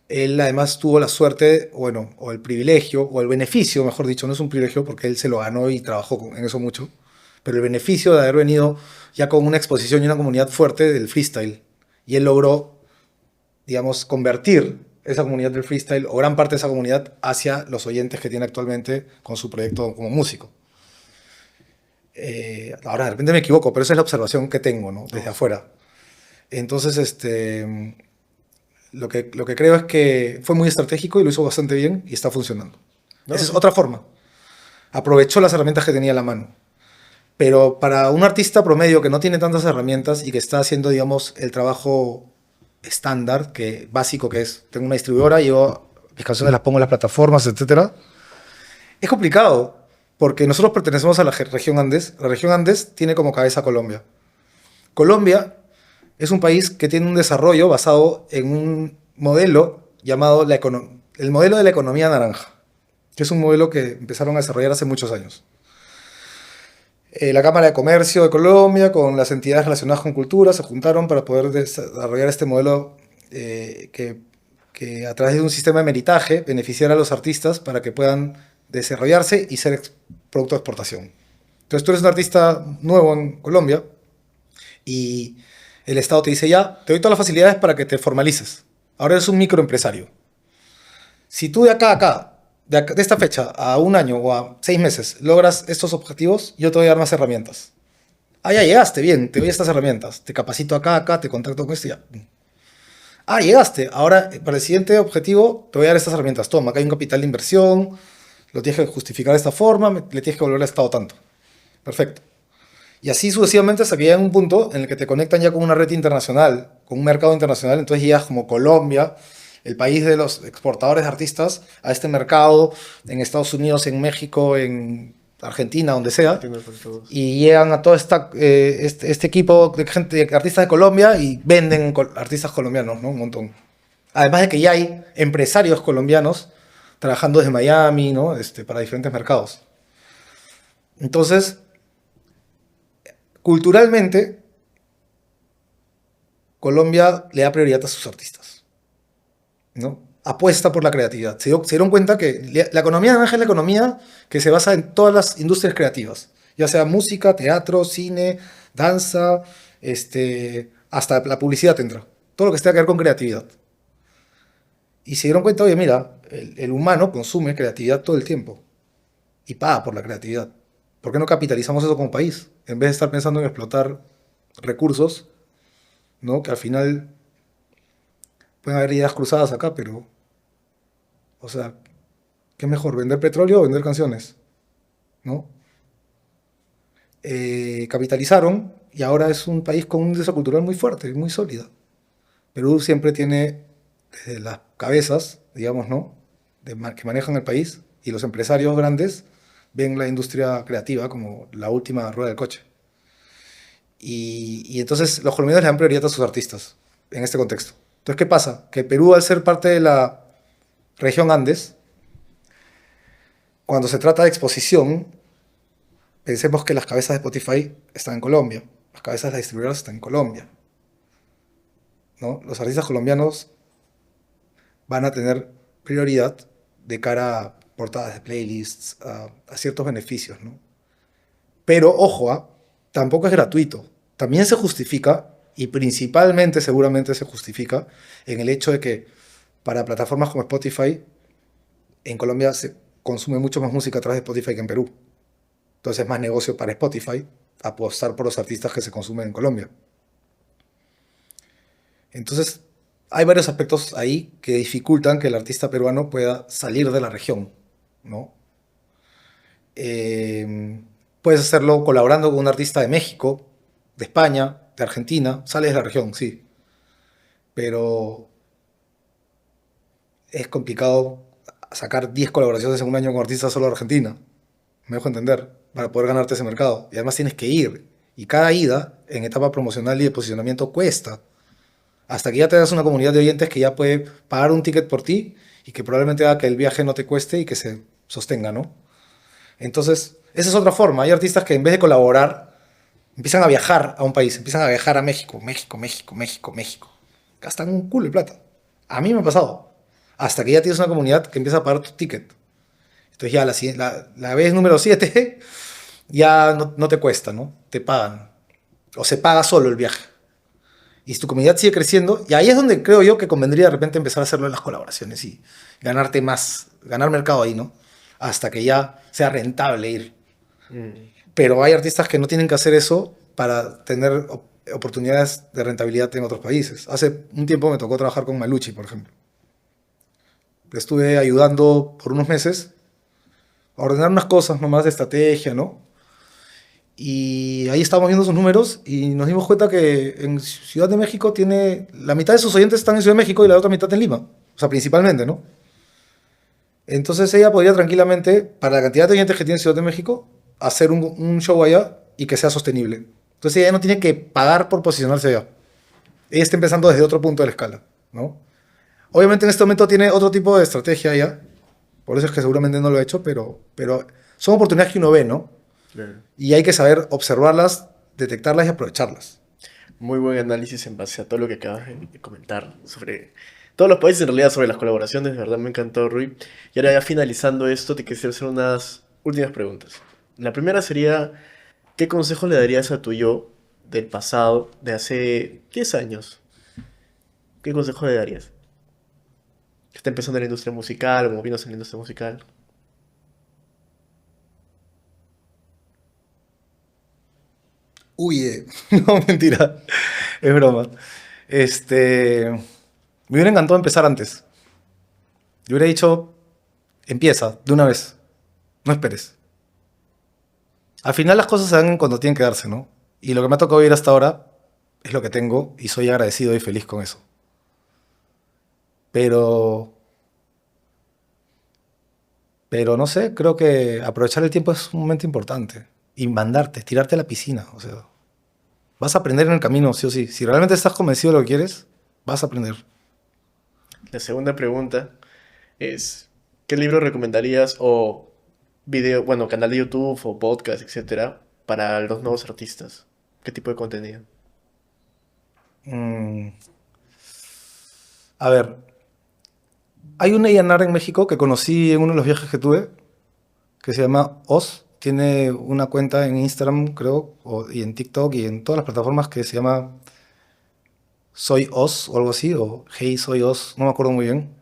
Él además tuvo la suerte, bueno, o el privilegio, o el beneficio, mejor dicho, no es un privilegio porque él se lo ganó y trabajó en eso mucho, pero el beneficio de haber venido ya con una exposición y una comunidad fuerte del freestyle. Y él logró, digamos, convertir esa comunidad del freestyle, o gran parte de esa comunidad, hacia los oyentes que tiene actualmente con su proyecto como músico. Ahora, de repente me equivoco, pero esa es la observación que tengo, ¿no? Desde No, afuera. Entonces, lo que creo es que fue muy estratégico y lo hizo bastante bien y está funcionando. no, Esa es sí. otra forma. Aprovechó las herramientas que tenía a la mano. Pero para un artista promedio que no tiene tantas herramientas y que está haciendo, digamos, el trabajo estándar, básico que es, tengo una distribuidora, yo mis canciones las pongo en las plataformas, etcétera, es complicado porque nosotros pertenecemos a la región Andes. La región Andes tiene como cabeza Colombia. Colombia es un país que tiene un desarrollo basado en un modelo llamado el modelo de la economía naranja, que es un modelo que empezaron a desarrollar hace muchos años. La Cámara de Comercio de Colombia con las entidades relacionadas con cultura se juntaron para poder desarrollar este modelo que a través de un sistema de meritaje beneficiara a los artistas para que puedan desarrollarse y ser producto de exportación. Entonces tú eres un artista nuevo en Colombia y el Estado te dice ya, te doy todas las facilidades para que te formalices. Ahora eres un microempresario. Si tú de acá a acá, de esta fecha a un año o a 6 meses, logras estos objetivos, yo te voy a dar más herramientas. Ah, ya llegaste, bien, te doy estas herramientas. Te capacito acá, acá, te contacto con esto y ya. Ah, llegaste. Ahora, para el siguiente objetivo, te voy a dar estas herramientas. Toma, acá hay un capital de inversión, lo tienes que justificar de esta forma, le tienes que volver al Estado tanto. Perfecto. Y así sucesivamente hasta que llega un punto en el que te conectan ya con una red internacional, con un mercado internacional, entonces llegas como Colombia, el país de los exportadores de artistas, a este mercado en Estados Unidos, en México, en Argentina, donde sea, Entiendo por todos. y llegan a todo este equipo de gente, de artistas de Colombia y venden artistas colombianos, ¿no? Un montón. Además de que ya hay empresarios colombianos trabajando desde Miami, ¿no? Para diferentes mercados. Entonces, culturalmente, Colombia le da prioridad a sus artistas, ¿no? apuesta por la creatividad. Se dieron cuenta que la economía naranja es la economía que se basa en todas las industrias creativas, ya sea música, teatro, cine, danza, hasta la publicidad entra. Todo lo que tenga que ver con creatividad. Y se dieron cuenta, oye, mira, el humano consume creatividad todo el tiempo y paga por la creatividad. ¿Por qué no capitalizamos eso como país? En vez de estar pensando en explotar recursos, ¿no? Que al final pueden haber ideas cruzadas acá, pero, o sea, ¿qué es mejor, vender petróleo o vender canciones? ¿No? Capitalizaron y ahora es un país con un índice cultural muy fuerte, muy sólido. Perú siempre tiene desde las cabezas, digamos, ¿no? Que manejan el país y los empresarios grandes ven la industria creativa como la última rueda del coche. Y entonces los colombianos le dan prioridad a sus artistas en este contexto. Entonces, ¿qué pasa? Que Perú, al ser parte de la región Andes, cuando se trata de exposición, pensemos que las cabezas de Spotify están en Colombia, las cabezas de las distribuidoras están en Colombia, ¿no? Los artistas colombianos van a tener prioridad de cara a portadas de playlists, a ciertos beneficios, ¿no? Pero ojo, tampoco es gratuito. También se justifica, y principalmente seguramente se justifica, en el hecho de que para plataformas como Spotify, en Colombia se consume mucho más música a través de Spotify que en Perú. Entonces es más negocio para Spotify apostar por los artistas que se consumen en Colombia. Entonces hay varios aspectos ahí que dificultan que el artista peruano pueda salir de la región, ¿no? Eh, Puedes hacerlo colaborando con un artista de México, de España, de Argentina, sales de la región, sí, pero es complicado sacar 10 colaboraciones en un año con artistas solo de Argentina, me dejo entender, para poder ganarte ese mercado. Y además tienes que ir, y cada ida en etapa promocional y de posicionamiento cuesta, hasta que ya te das una comunidad de oyentes que ya puede pagar un ticket por ti y que probablemente haga que el viaje no te cueste y que se sostenga, ¿no? Entonces, esa es otra forma. Hay artistas que en vez de colaborar, empiezan a viajar a un país, empiezan a viajar a México, México, México, México, México. Gastan un culo de plata. A mí me ha pasado. Hasta que ya tienes una comunidad que empieza a pagar tu ticket. Entonces ya la vez número 7 ya no te cuesta, ¿no? Te pagan. O se paga solo el viaje. Y si tu comunidad sigue creciendo, y ahí es donde creo yo que convendría de repente empezar a hacerlo en las colaboraciones y ganarte más, ganar mercado ahí, ¿no? Hasta que ya sea rentable ir. Mm. Pero hay artistas que no tienen que hacer eso para tener oportunidades de rentabilidad en otros países. Hace un tiempo me tocó trabajar con Malucci, por ejemplo. Le estuve ayudando por unos meses a ordenar unas cosas nomás de estrategia, ¿no? Y ahí estábamos viendo sus números y nos dimos cuenta que en Ciudad de México tiene... La mitad de sus oyentes están en Ciudad de México y la otra mitad en Lima. O sea, principalmente, ¿no? Entonces ella podría tranquilamente, para la cantidad de oyentes que tiene en Ciudad de México, hacer un show allá y que sea sostenible. Entonces ella no tiene que pagar por posicionarse allá. Ella está empezando desde otro punto de la escala, ¿no? Obviamente en este momento tiene otro tipo de estrategia allá. Por eso es que seguramente no lo ha hecho, pero son oportunidades que uno ve, ¿no? Claro. Y hay que saber observarlas, detectarlas y aprovecharlas. Muy buen análisis en base a todo lo que acabas de comentar sobre todos los países, en realidad, sobre las colaboraciones. De verdad me encantó, Rui. Y ahora ya finalizando esto, te quisiera hacer unas últimas preguntas. La primera sería, ¿qué consejo le darías a tu yo del pasado, de hace 10 años? ¿Qué consejo le darías? Que está empezando en la industria musical o moviéndose en la industria musical. Huye. No, mentira. Es broma. Me hubiera encantado empezar antes. Yo hubiera dicho, empieza, de una vez. No esperes. Al final las cosas se dan cuando tienen que darse, ¿no? Y lo que me ha tocado vivir hasta ahora es lo que tengo y soy agradecido y feliz con eso. Pero, pero no sé, creo que aprovechar el tiempo es un momento importante. Y mandarte, tirarte a la piscina. O sea, vas a aprender en el camino, sí o sí. Si realmente estás convencido de lo que quieres, vas a aprender. La segunda pregunta es, ¿qué libro recomendarías o video, bueno, canal de YouTube o podcast, etcétera, para los nuevos artistas? ¿Qué tipo de contenido? Mm, a ver, Hay un A&R en México que conocí en uno de los viajes que tuve, que se llama Oz. Tiene una cuenta en Instagram, creo, y en TikTok y en todas las plataformas que se llama Soy Oz o algo así, o Hey Soy Oz, no me acuerdo muy bien.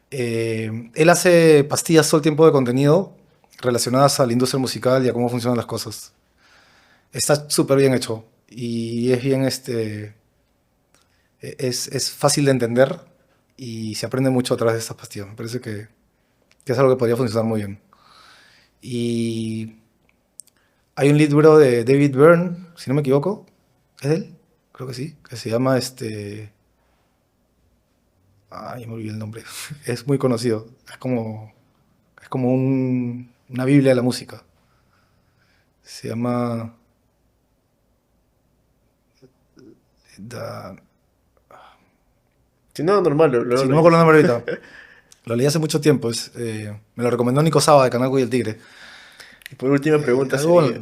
Él hace pastillas todo el tiempo de contenido relacionadas a la industria musical y a cómo funcionan las cosas. Está súper bien hecho y es bien, es fácil de entender y se aprende mucho a través de estas pastillas. Me parece que es algo que podría funcionar muy bien. Y hay un libro de David Byrne, si no me equivoco, ¿es de él? Creo que sí, que se llama Ay, me olvidé el nombre. Es muy conocido. Es como una Biblia de la música. Se llama Da- Si no, normal, luego Sí, lo no me acuerdo el dices. nombre ahorita. Lo leí hace mucho tiempo. Me lo recomendó Nico Saba de Canal y el Tigre. Y por última pregunta Algo, sería,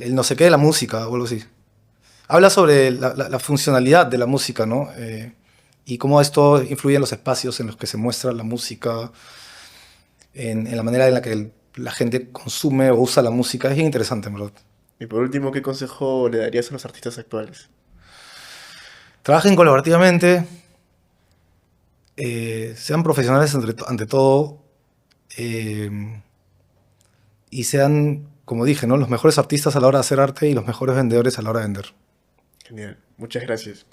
el no sé qué de la música o algo así. Habla sobre la funcionalidad de la música, ¿no? Y cómo esto influye en los espacios en los que se muestra la música, en la manera en la que la gente consume o usa la música. Es bien interesante, en verdad. y por último, ¿qué consejo le darías a los artistas actuales? Trabajen colaborativamente, sean profesionales ante todo, eh, y sean, como dije, ¿no? Los mejores artistas a la hora de hacer arte y los mejores vendedores a la hora de vender. Genial, muchas gracias.